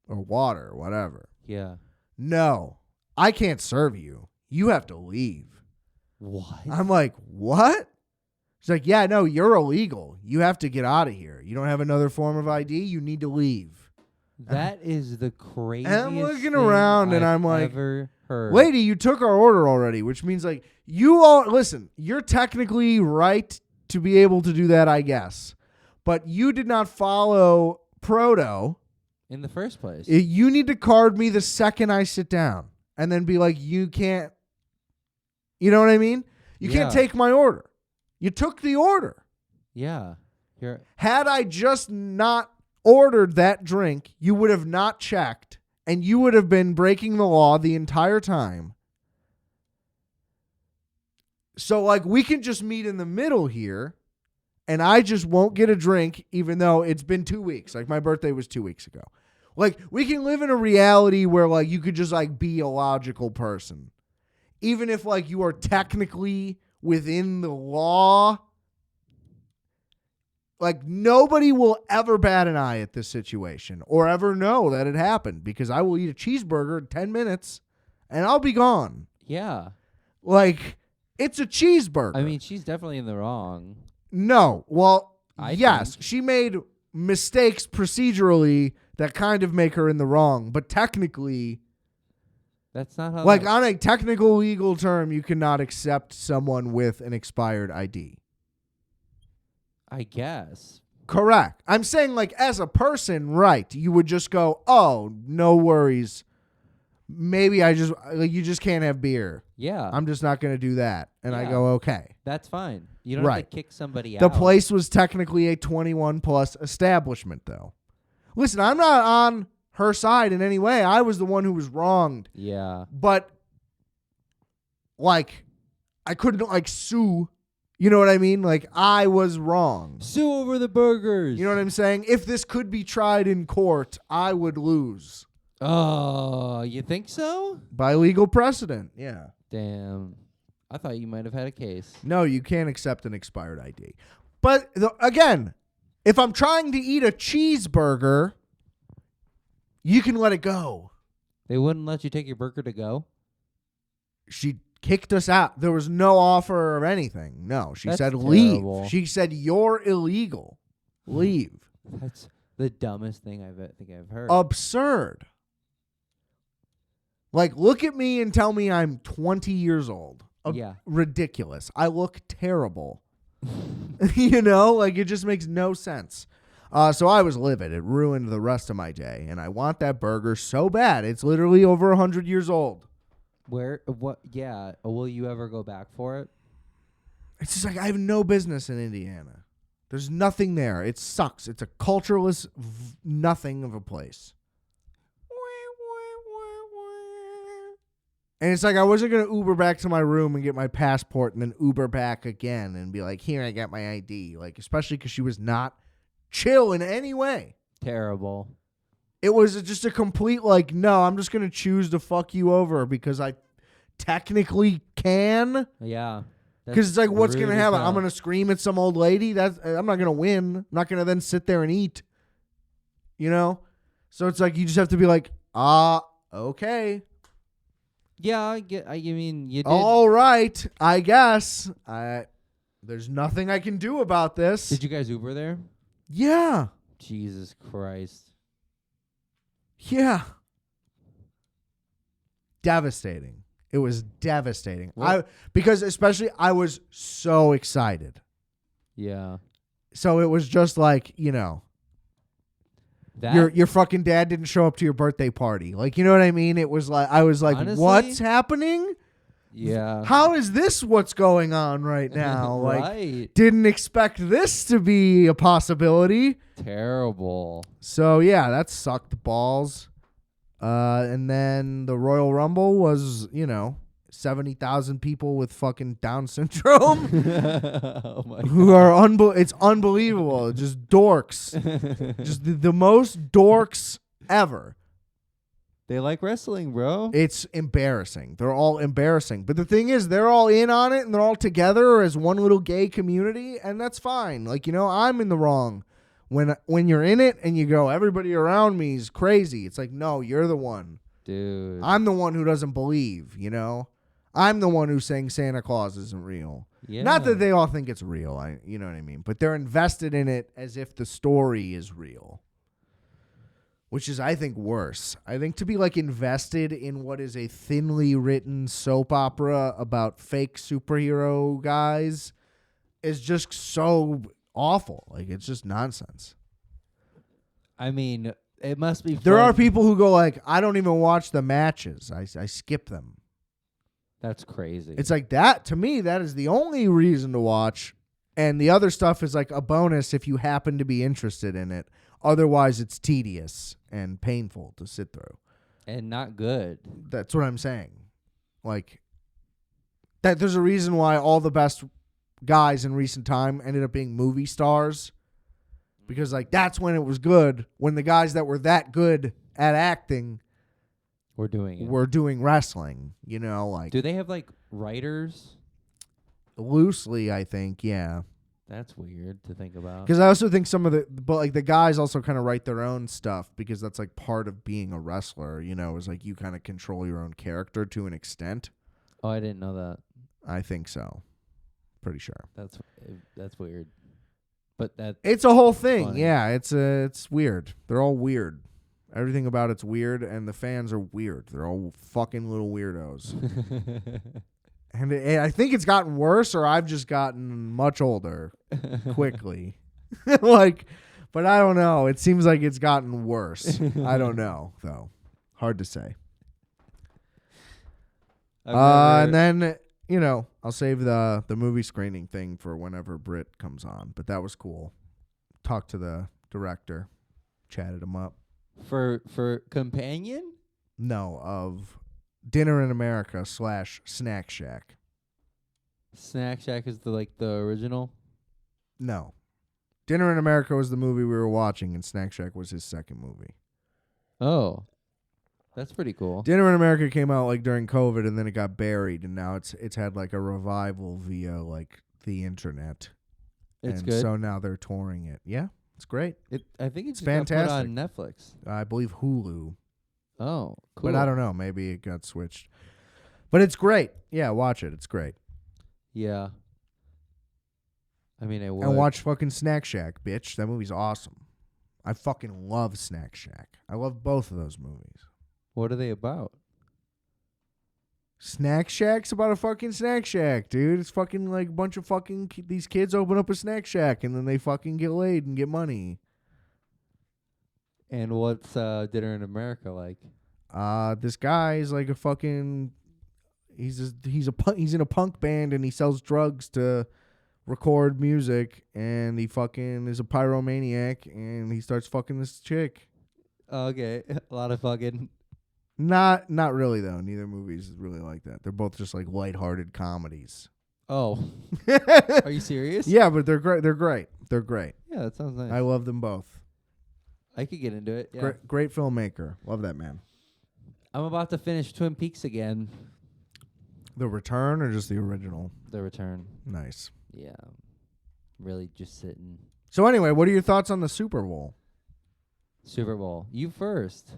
A: or water or whatever.
B: Yeah.
A: No, I can't serve you. You have to leave.
B: What?
A: I'm like, what? She's like, yeah, no, you're illegal. You have to get out of here. You don't have another form of ID. You need to leave.
B: That is the craziest
A: And I'm looking
B: thing
A: around and
B: I've
A: I'm like,
B: ever heard.
A: lady, you took our order already, which means like you all, listen, you're technically right to be able to do that, I guess. But you did not follow proto.
B: In the first place.
A: You need to card me the second I sit down and then be like, you can't, you know what I mean? You can't take my order. You took the order.
B: Yeah.
A: Had I just not ordered that drink, you would have not checked and you would have been breaking the law the entire time. So, like, we can just meet in the middle here and I just won't get a drink even though it's been 2 weeks. Like, my birthday was 2 weeks ago. Like, we can live in a reality where, like, you could just, like, be a logical person. Even if, like, you are technically within the law, like, nobody will ever bat an eye at this situation or ever know that it happened because I will eat a cheeseburger in 10 minutes and I'll be gone.
B: Yeah.
A: Like, it's a cheeseburger.
B: I mean, she's definitely in the wrong.
A: No. Well,
B: I
A: yes,
B: think.
A: she made mistakes procedurally that kind of make her in the wrong, but technically,
B: That's not how.
A: like, on a technical legal term, you cannot accept someone with an expired ID.
B: I guess.
A: Correct. I'm saying, like, as a person, right, you would just go, oh, no worries. Maybe I just, like, you just can't have beer.
B: Yeah.
A: I'm just not going to do that. And I
B: Yeah.
A: go, okay.
B: That's fine. You don't
A: Right.
B: have to kick somebody
A: The
B: out.
A: place was technically a 21 plus establishment, though. Listen, I'm not on her side in any way. I was the one who was wronged.
B: Yeah.
A: But, like, I couldn't, like, sue. You know what I mean? Like, I was wrong.
B: Sue over the burgers.
A: You know what I'm saying? If this could be tried in court, I would lose.
B: Oh, you think so?
A: By legal precedent, yeah.
B: Damn. I thought you might have had a case.
A: No, you can't accept an expired ID. But, again, if I'm trying to eat a cheeseburger, you can let it go.
B: They wouldn't let you take your burger to go?
A: She kicked us out. There was no offer or anything. No, she
B: That's
A: said
B: terrible.
A: leave. She said you're illegal. Leave.
B: That's the dumbest thing I think I've heard.
A: Absurd. Like, look at me and tell me I'm 20 years old.
B: Yeah.
A: Ridiculous. I look terrible. You know, like, it just makes no sense. So I was livid. It ruined the rest of my day. And I want that burger so bad. It's literally over 100 years old.
B: Where? What? Yeah. Will you ever go back for it?
A: It's just like, I have no business in Indiana. There's nothing there. It sucks. It's a cultureless nothing of a place. And it's like, I wasn't going to Uber back to my room and get my passport and then Uber back again and be like, here, I got my ID. Like, especially because she was not chill in any way.
B: Terrible.
A: It was just a complete, like, no, I'm just going to choose to fuck you over because I technically can.
B: Yeah.
A: Because it's like, what's
B: rude
A: going to
B: as
A: happen?
B: hell.
A: I'm going to scream at some old lady? I'm not going to win. I'm not going to then sit there and eat. You know? So it's like, you just have to be like, okay.
B: Yeah, I mean, you did.
A: All right, I guess. There's nothing I can do about this.
B: Did you guys Uber there?
A: Yeah.
B: Jesus Christ.
A: Yeah. Devastating. It was devastating. Because especially I was so excited.
B: Yeah.
A: So it was just like, you know,
B: That
A: your fucking dad didn't show up to your birthday party. Like, you know what I mean? It was like, I was like,
B: Honestly?
A: what's happening?
B: Yeah.
A: How is this what's going on right now? Like,
B: Right.
A: didn't expect this to be a possibility.
B: Terrible.
A: So, yeah, that sucked balls. And then the Royal Rumble was, you know, 70,000 people with fucking Down syndrome
B: Oh my
A: who are it's unbelievable. Just dorks. Just the most dorks ever.
B: They like wrestling, bro.
A: It's embarrassing. They're all embarrassing. But the thing is, they're all in on it and they're all together as one little gay community, and that's fine. Like, you know, I'm in the wrong. When you're in it and you go, everybody around me is crazy. It's like, no, you're the one.
B: Dude.
A: I'm the one who doesn't believe, you know? I'm the one who's saying Santa Claus isn't real.
B: Yeah.
A: Not that they all think it's real. You know what I mean? But they're invested in it as if the story is real. Which is, I think, worse. I think to be like invested in what is a thinly written soap opera about fake superhero guys is just so awful. Like, it's just nonsense.
B: I mean, it must be
A: There are
B: fun.
A: people who go like, I don't even watch the matches. I skip them.
B: That's crazy.
A: It's like that. To me, that is the only reason to watch. And the other stuff is like a bonus if you happen to be interested in it. Otherwise, it's tedious and painful to sit through.
B: and not good.
A: That's what I'm saying. Like, that there's a reason why all the best guys in recent time ended up being movie stars. Because, like, that's when it was good. When the guys that were that good at acting
B: We're doing it.
A: were doing wrestling. You know, like,
B: Do they have like writers?
A: loosely, I think, yeah.
B: That's weird to think about.
A: Because I also think some of the guys also kind of write their own stuff because that's like part of being a wrestler, you know, is like you kind of control your own character to an extent.
B: Oh, I didn't know that.
A: I think so. Pretty sure.
B: That's weird. But that
A: It's a whole thing.
B: funny.
A: Yeah, it's weird. They're all weird. Everything about it's weird, and the fans are weird. They're all fucking little weirdos. And I think it's gotten worse, or I've just gotten much older quickly. Like, but I don't know. It seems like it's gotten worse. I don't know, though. Hard to say. And then, you know, I'll save the movie screening thing for whenever Britt comes on. But that was cool. Talked to the director, chatted him up.
B: for companion.
A: No, of Dinner in America / Snack Shack.
B: Snack Shack is the original.
A: No. Dinner in America was the movie we were watching, and Snack Shack was his second movie.
B: Oh, that's pretty cool.
A: Dinner in America came out like during COVID, and then it got buried, and now it's had like a revival via like the internet.
B: It's
A: and
B: good.
A: So now they're touring it. Yeah, it's great.
B: I think it's
A: fantastic.
B: Put on Netflix.
A: I believe Hulu,
B: Oh, cool.
A: but I don't know. Maybe it got switched. But it's great. Yeah, watch it. It's great.
B: Yeah. I mean, I would.
A: And watch fucking Snack Shack, bitch. That movie's awesome. I fucking love Snack Shack. I love both of those movies.
B: What are they about?
A: Snack Shack's about a fucking Snack Shack, dude. It's fucking like a bunch of fucking these kids open up a Snack Shack and then they fucking get laid and get money.
B: And what's Dinner in America like?
A: This guy is like a fucking he's in a punk band and he sells drugs to record music and he fucking is a pyromaniac and he starts fucking this chick.
B: Okay, a lot of fucking.
A: Not really though. Neither movie is really like that. They're both just like lighthearted comedies.
B: Oh, are you serious?
A: Yeah, but they're great. They're great.
B: Yeah, that sounds nice.
A: I love them both.
B: I could get into it. Yeah.
A: Great filmmaker. Love that man.
B: I'm about to finish Twin Peaks again.
A: The Return or just the original?
B: The Return.
A: Nice.
B: Yeah. Really just sitting.
A: So anyway, what are your thoughts on the Super Bowl?
B: Super Bowl. You first.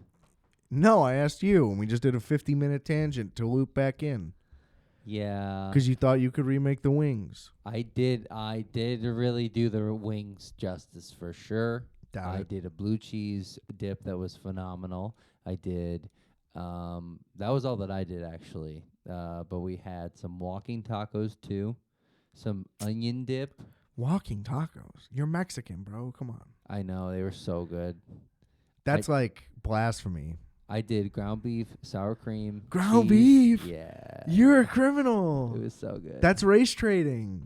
A: No, I asked you, and we just did a 50-minute tangent to loop back in.
B: Yeah.
A: Because you thought you could remake the Wings.
B: I did really do the wings justice for sure.
A: Doubt
B: I
A: it.
B: did a blue cheese dip that was phenomenal. I did that was all that I did actually. But we had some walking tacos too. Some onion dip.
A: Walking tacos. You're Mexican, bro. Come on.
B: I know, they were so good.
A: That's like blasphemy.
B: I did ground beef, sour cream.
A: Ground
B: cheese.
A: beef?
B: Yeah.
A: You're a criminal.
B: It was so good.
A: That's race trading.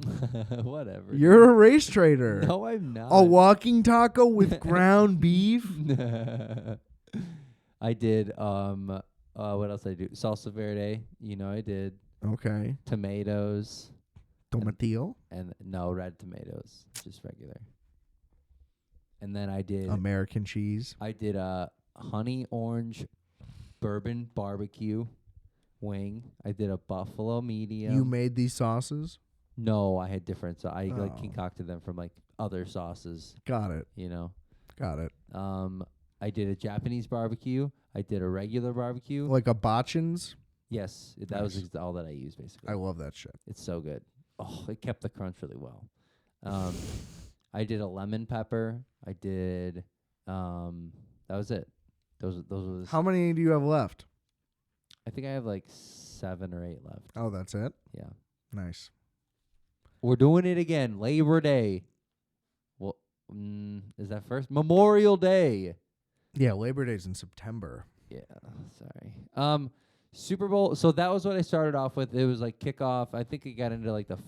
B: Whatever.
A: You're a race trader.
B: No, I'm not.
A: A walking taco with ground beef?
B: I did what else did I do? Salsa verde, I did.
A: Okay.
B: Tomatoes.
A: Tomatillo?
B: And no, red tomatoes, just regular. And then I did
A: American cheese.
B: I did a honey orange bourbon barbecue wing. I did a buffalo medium.
A: You made these sauces?
B: No, I had different. So I
A: Oh.
B: concocted them from other sauces.
A: Got it. Got it.
B: I did a Japanese barbecue. I did a regular barbecue.
A: Like a botchins?
B: Yes, that was
A: Nice.
B: all that I used basically.
A: I love that shit.
B: It's so good. Oh, it kept the crunch really well. I did a lemon pepper. I did. That was it. Those was.
A: How many do you have left?
B: I think I have like 7 or 8 left.
A: Oh, that's it?
B: Yeah.
A: Nice.
B: We're doing it again. Labor Day. Well, is that first? Memorial Day.
A: Yeah, Labor Day's in September.
B: Yeah, sorry. Super Bowl. So that was what I started off with. It was like kickoff. I think it got into like it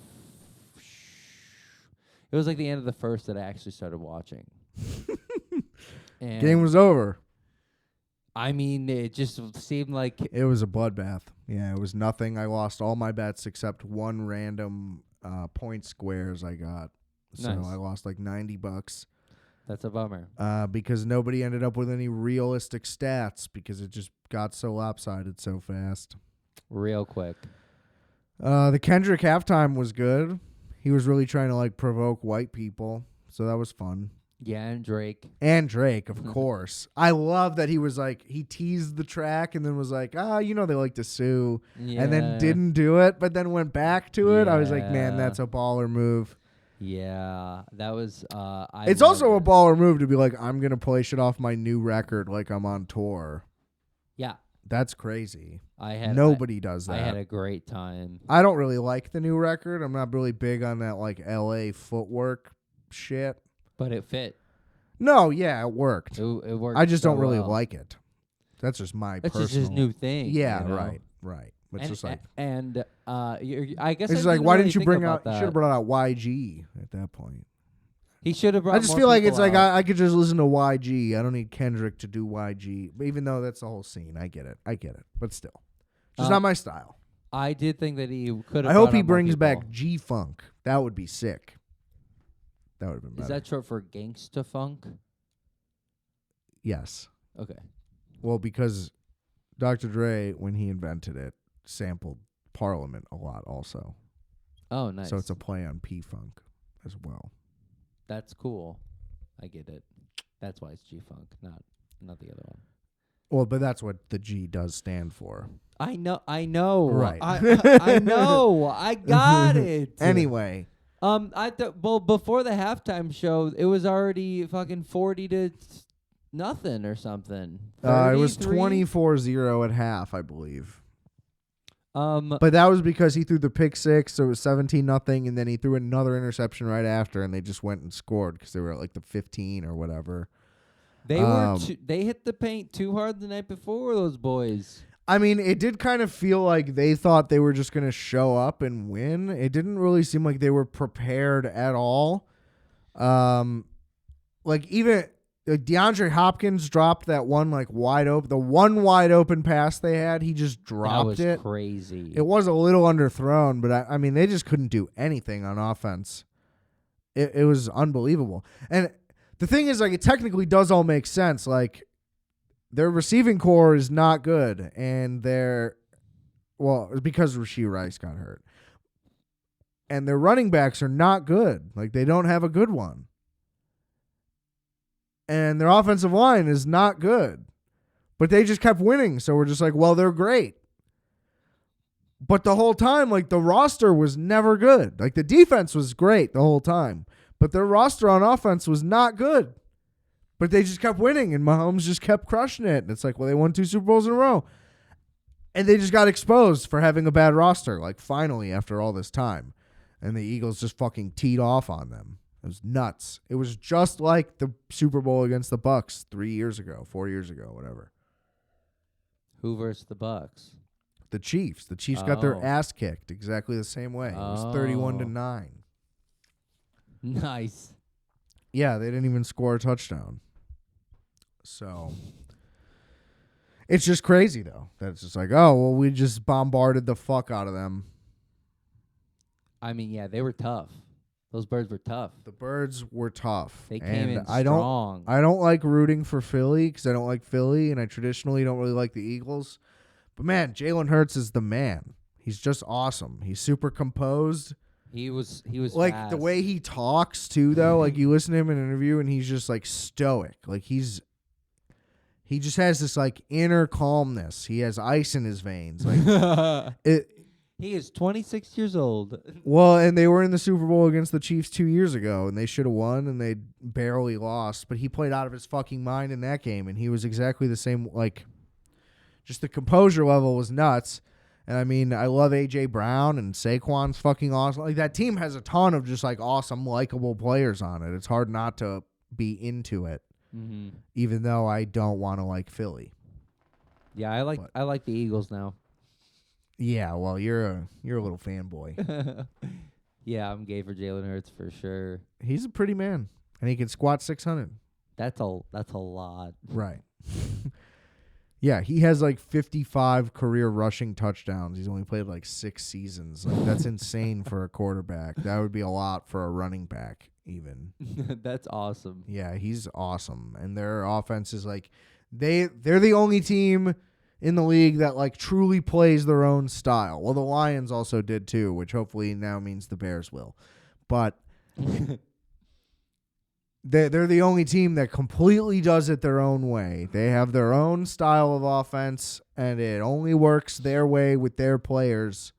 B: was like the end of the first that I actually started watching. And
A: Game was over.
B: I mean, it just seemed like
A: It was a bloodbath. Yeah, it was nothing. I lost all my bets except one random point squares I got. So
B: Nice.
A: I lost like $90
B: that's a bummer.
A: because nobody ended up with any realistic stats because it just got so lopsided so fast.
B: Real quick.
A: The Kendrick halftime was good. He was really trying to like provoke white people, so that was fun.
B: Yeah, and Drake.
A: And Drake, of course. I love that he was like, he teased the track and then was like, they like to sue.
B: Yeah.
A: And then didn't do it, but then went back to it. I was like, man,
B: Yeah.
A: that's a baller move.
B: Yeah, that was.
A: It's also a baller move to be like, I'm going to play shit off my new record like I'm on tour.
B: Yeah,
A: That's crazy.
B: Nobody
A: does that.
B: I had a great time.
A: I don't really like the new record. I'm not really big on that like LA footwork shit.
B: But it fit.
A: No, yeah, it worked.
B: It worked.
A: I just
B: so
A: don't really
B: well.
A: like it. That's just my
B: It's
A: personal.
B: just his new thing.
A: Yeah,
B: you know?
A: right. It's
B: And,
A: just like
B: I guess
A: it's
B: I
A: like why
B: really
A: didn't you
B: think
A: bring
B: about
A: out? You should have brought out YG at that point.
B: He should have brought.
A: I just
B: more
A: feel like
B: people
A: it's like
B: out.
A: I could just listen to YG. I don't need Kendrick to do YG, even though that's the whole scene. I get it, but still, just not my style.
B: I did think that he could have.
A: I hope he brings back G Funk. That would be sick. That would have been better.
B: Is that short for Gangsta Funk?
A: Yes.
B: Okay.
A: Well, because Dr. Dre, when he invented it, sampled Parliament a lot also.
B: Oh, nice.
A: So it's a play on P-Funk as well.
B: That's cool. I get it. That's why it's G Funk, not the other one.
A: Well, but that's what the G does stand for.
B: I know.
A: Right.
B: I know. I got it.
A: Anyway.
B: Well, before the halftime show, it was already fucking 40 to nothing or something.
A: It was
B: 33?
A: 24-0 at half, I believe.
B: But
A: But that was because he threw the pick six, so it was 17-0, and then he threw another interception right after, and they just went and scored because they were at like the 15 or whatever.
B: they hit the paint too hard the night before, those boys.
A: I mean, it did kind of feel like they thought they were just going to show up and win. It didn't really seem like they were prepared at all. Like even DeAndre Hopkins dropped that one like wide open, the one wide open pass they had. He just dropped
B: That was
A: it.
B: crazy.
A: It was a little underthrown, but I mean, they just couldn't do anything on offense. It was unbelievable. And the thing is, like, it technically does all make sense. Like, their receiving core is not good, and because Rashee Rice got hurt. And their running backs are not good. Like, they don't have a good one. And their offensive line is not good. But they just kept winning, so we're just like, well, they're great. But the whole time, like, the roster was never good. Like, the defense was great the whole time. But their roster on offense was not good. But they just kept winning, and Mahomes just kept crushing it. And it's like, well, they won 2 Super Bowls in a row. And they just got exposed for having a bad roster, like, finally, after all this time. And the Eagles just fucking teed off on them. It was nuts. It was just like the Super Bowl against the Bucs 3 years ago, 4 years ago, whatever.
B: Who versus the Bucks?
A: The Chiefs. The Chiefs got their
B: Oh.
A: ass kicked exactly the same way. It was 31-9.
B: Nice.
A: Yeah, they didn't even score a touchdown. So it's just crazy, though. That it's just like, oh, well, we just bombarded the fuck out of them.
B: I mean, yeah, they were tough. Those birds were tough.
A: The Birds were tough.
B: They came
A: and
B: in
A: I
B: strong.
A: don't like rooting for Philly because I don't like Philly, and I traditionally don't really like the Eagles. But, man, Jalen Hurts is the man. He's just awesome. He's super composed.
B: He was
A: Like,
B: fast.
A: the way he talks, too, though. Like, you listen to him in an interview, and he's just, like, stoic. Like, he's He just has this like inner calmness. He has ice in his veins. Like
B: He is 26 years old.
A: Well, and they were in the Super Bowl against the Chiefs 2 years ago, and they should have won, and they barely lost. But he played out of his fucking mind in that game, and he was exactly the same. Like, just the composure level was nuts. And I mean, I love A.J. Brown, and Saquon's fucking awesome. Like, that team has a ton of just like awesome, likable players on it. It's hard not to be into it, even though I don't want to like Philly.
B: Yeah, I like the Eagles now.
A: Yeah, well, you're a little fanboy.
B: Yeah, I'm gay for Jalen Hurts for sure.
A: He's a pretty man, and he can squat 600.
B: That's a lot.
A: Right. Yeah, he has like 55 career rushing touchdowns. He's only played like 6 seasons. Like, that's insane for a quarterback. That would be a lot for a running back, even.
B: That's awesome.
A: Yeah, he's awesome, and their offense is like they're the only team in the league that like truly plays their own style. Well, the Lions also did too, which hopefully now means the Bears will. But they're the only team that completely does it their own way. They have their own style of offense, and it only works their way with their players.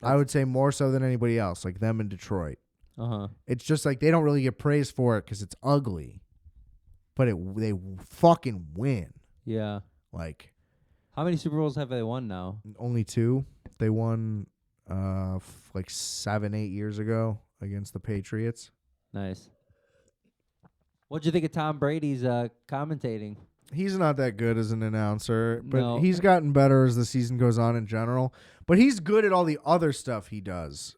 A: I would say more so than anybody else, like them in Detroit. It's just like they don't really get praised for it because it's ugly, but they fucking win.
B: Yeah.
A: Like,
B: how many Super Bowls have they won now?
A: only 2. They won like 7-8 years ago against the Patriots.
B: Nice. What'd you think of Tom Brady's commentating?
A: He's not that good as an announcer, but
B: No.
A: he's gotten better as the season goes on in general. But he's good at all the other stuff he does.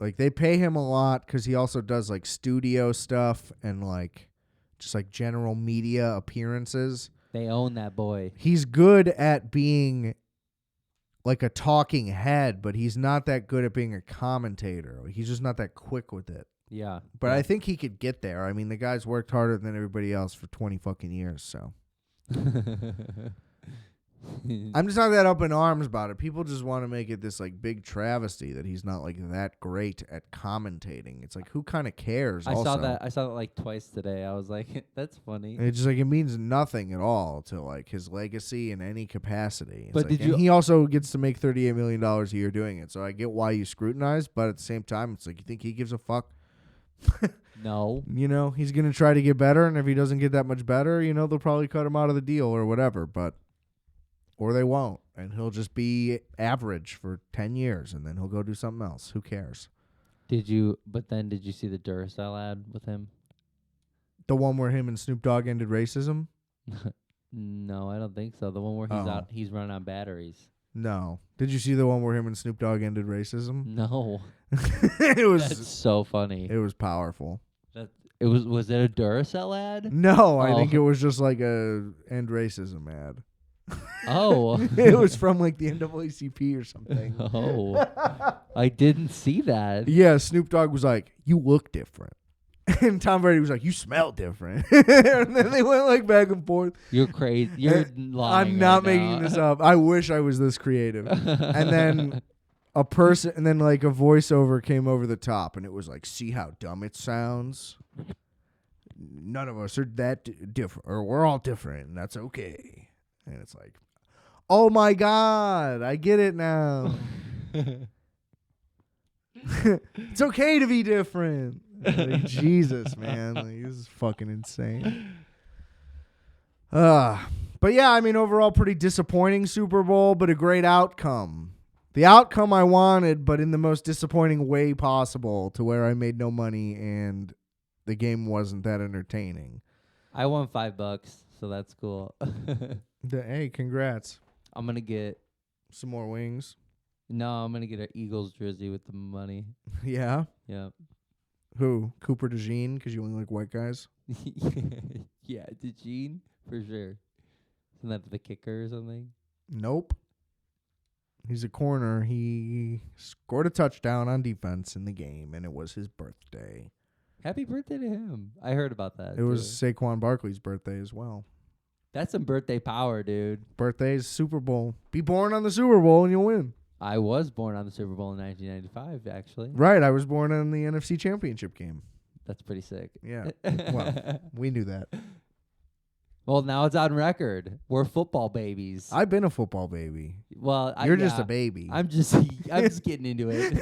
A: Like, they pay him a lot because he also does like studio stuff and like just like general media appearances.
B: They own that boy.
A: He's good at being like a talking head, but he's not that good at being a commentator. Like, he's just not that quick with it.
B: Yeah.
A: But
B: yeah.
A: I think he could get there. I mean, the guy's worked harder than everybody else for 20 fucking years, so. I'm just not that up in arms about it. People just want to make it this like big travesty that he's not like that great at commentating. It's like, who kind of cares?
B: I saw that like twice today. I was like, that's funny.
A: It's just like it means nothing at all to like his legacy in any capacity. It's
B: But
A: like,
B: did you-
A: and he also gets to make $38 million a year doing it. So I get why you scrutinize, but at the same time, it's like, you think he gives a fuck?
B: No.
A: You know, he's going to try to get better, and if he doesn't get that much better, you know, they'll probably cut him out of the deal or whatever, or they won't, and he'll just be average for 10 years, and then he'll go do something else. Who cares?
B: Did you see the Duracell ad with him?
A: The one where him and Snoop Dogg ended racism?
B: No, I don't think so. The one where he's running on batteries.
A: No. Did you see the one where him and Snoop Dogg ended racism?
B: No.
A: It was
B: That's so funny.
A: It was powerful.
B: Was it a Duracell ad?
A: No, I
B: Oh.
A: think it was just like a end racism ad.
B: Oh.
A: It was from like the NAACP or something.
B: Oh. I didn't see that.
A: Yeah, Snoop Dogg was like, "You look different." And Tom Brady was like, "You smell different." And then they went like back and forth.
B: You're crazy. You're lying.
A: I'm not
B: right
A: making
B: now.
A: this up. I wish I was this creative. And then and then like a voiceover came over the top, and it was like, "See how dumb it sounds? None of us are that different, or we're all different, and that's okay." And it's like, oh my God, I get it now. It's okay to be different. Like, Jesus, man. Like, this is fucking insane. But yeah, I mean, overall, pretty disappointing Super Bowl, but a great outcome. The outcome I wanted, but in the most disappointing way possible, to where I made no money and the game wasn't that entertaining.
B: I won $5, so that's cool.
A: Hey, congrats.
B: I'm gonna get
A: Some more wings.
B: I'm gonna get an Eagles jersey with the money.
A: Yeah?
B: Yeah.
A: Who? Cooper DeJean, because you only like white guys?
B: Yeah, DeJean for sure. Isn't that the kicker or something?
A: Nope. He's a corner. He scored a touchdown on defense in the game, and it was his birthday.
B: Happy birthday to him. I heard about that.
A: It was Saquon Barkley's birthday as well.
B: That's some birthday power, dude.
A: Birthday's Super Bowl. Be born on the Super Bowl and you'll win.
B: I was born on the Super Bowl in 1995, actually.
A: Right, I was born on the NFC Championship game.
B: That's pretty sick.
A: Yeah. Well, we knew that.
B: Well, now it's on record. We're football babies.
A: I've been a football baby.
B: Well,
A: You're just a baby.
B: I'm just getting into it.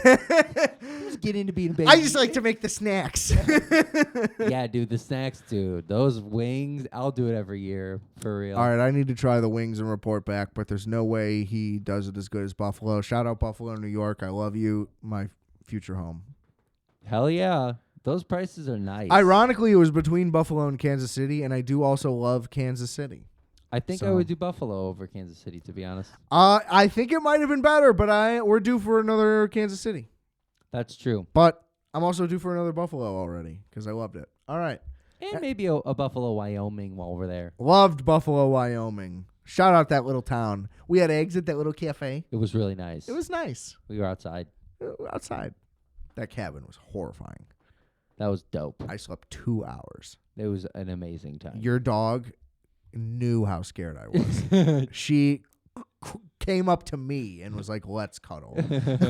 B: I'm just getting into being a baby.
A: I just like to make the snacks.
B: Yeah, dude, the snacks, dude. Those wings, I'll do it every year for real.
A: All right, I need to try the wings and report back, but there's no way he does it as good as Buffalo. Shout out Buffalo, New York. I love you, my future home.
B: Hell yeah. Those prices are nice.
A: Ironically, it was between Buffalo and Kansas City, and I do also love Kansas City.
B: I think I would do Buffalo over Kansas City, to be honest.
A: I think it might have been better, but we're due for another Kansas City.
B: That's true.
A: But I'm also due for another Buffalo already because I loved it. All right.
B: And maybe a Buffalo, Wyoming while we're there.
A: Loved Buffalo, Wyoming. Shout out that little town. We had eggs at that little cafe.
B: It was really nice.
A: It was nice.
B: We were outside.
A: Outside. That cabin was horrifying.
B: That was dope.
A: I slept 2 hours.
B: It was an amazing time.
A: Your dog knew how scared I was. She came up to me and was like, let's cuddle.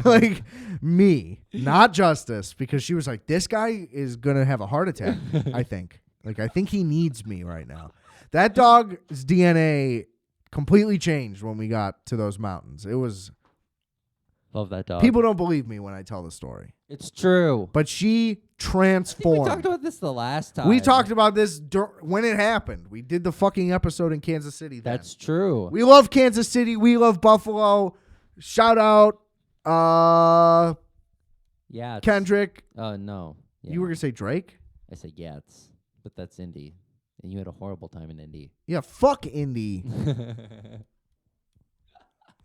A: Like, me, not Justice, because she was like, this guy is going to have a heart attack, I think. Like, I think he needs me right now. That dog's DNA completely changed when we got to those mountains. It was...
B: Love that dog.
A: People don't believe me when I tell the story.
B: It's true.
A: But she transformed.
B: We talked about this the last time.
A: We talked about this when it happened. We did the fucking episode in Kansas City then.
B: That's true.
A: We love Kansas City. We love Buffalo. Shout out
B: Yeah.
A: Kendrick.
B: No. Yeah.
A: You were going to say Drake?
B: I said Yats, but that's Indy. And you had a horrible time in Indy.
A: Yeah, fuck Indy.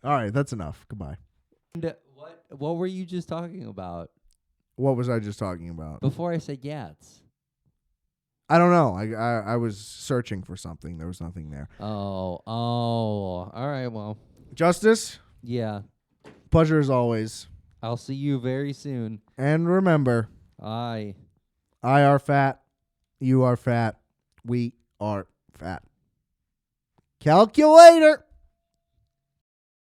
A: All right, that's enough. Goodbye.
B: And what were you just talking about?
A: What was I just talking about?
B: Before I said Yats.
A: I don't know. I was searching for something. There was nothing there.
B: Oh. All right, well.
A: Justice,
B: Yeah.
A: pleasure as always.
B: I'll see you very soon.
A: And remember,
B: I
A: are fat. You are fat. We are fat. Calculator.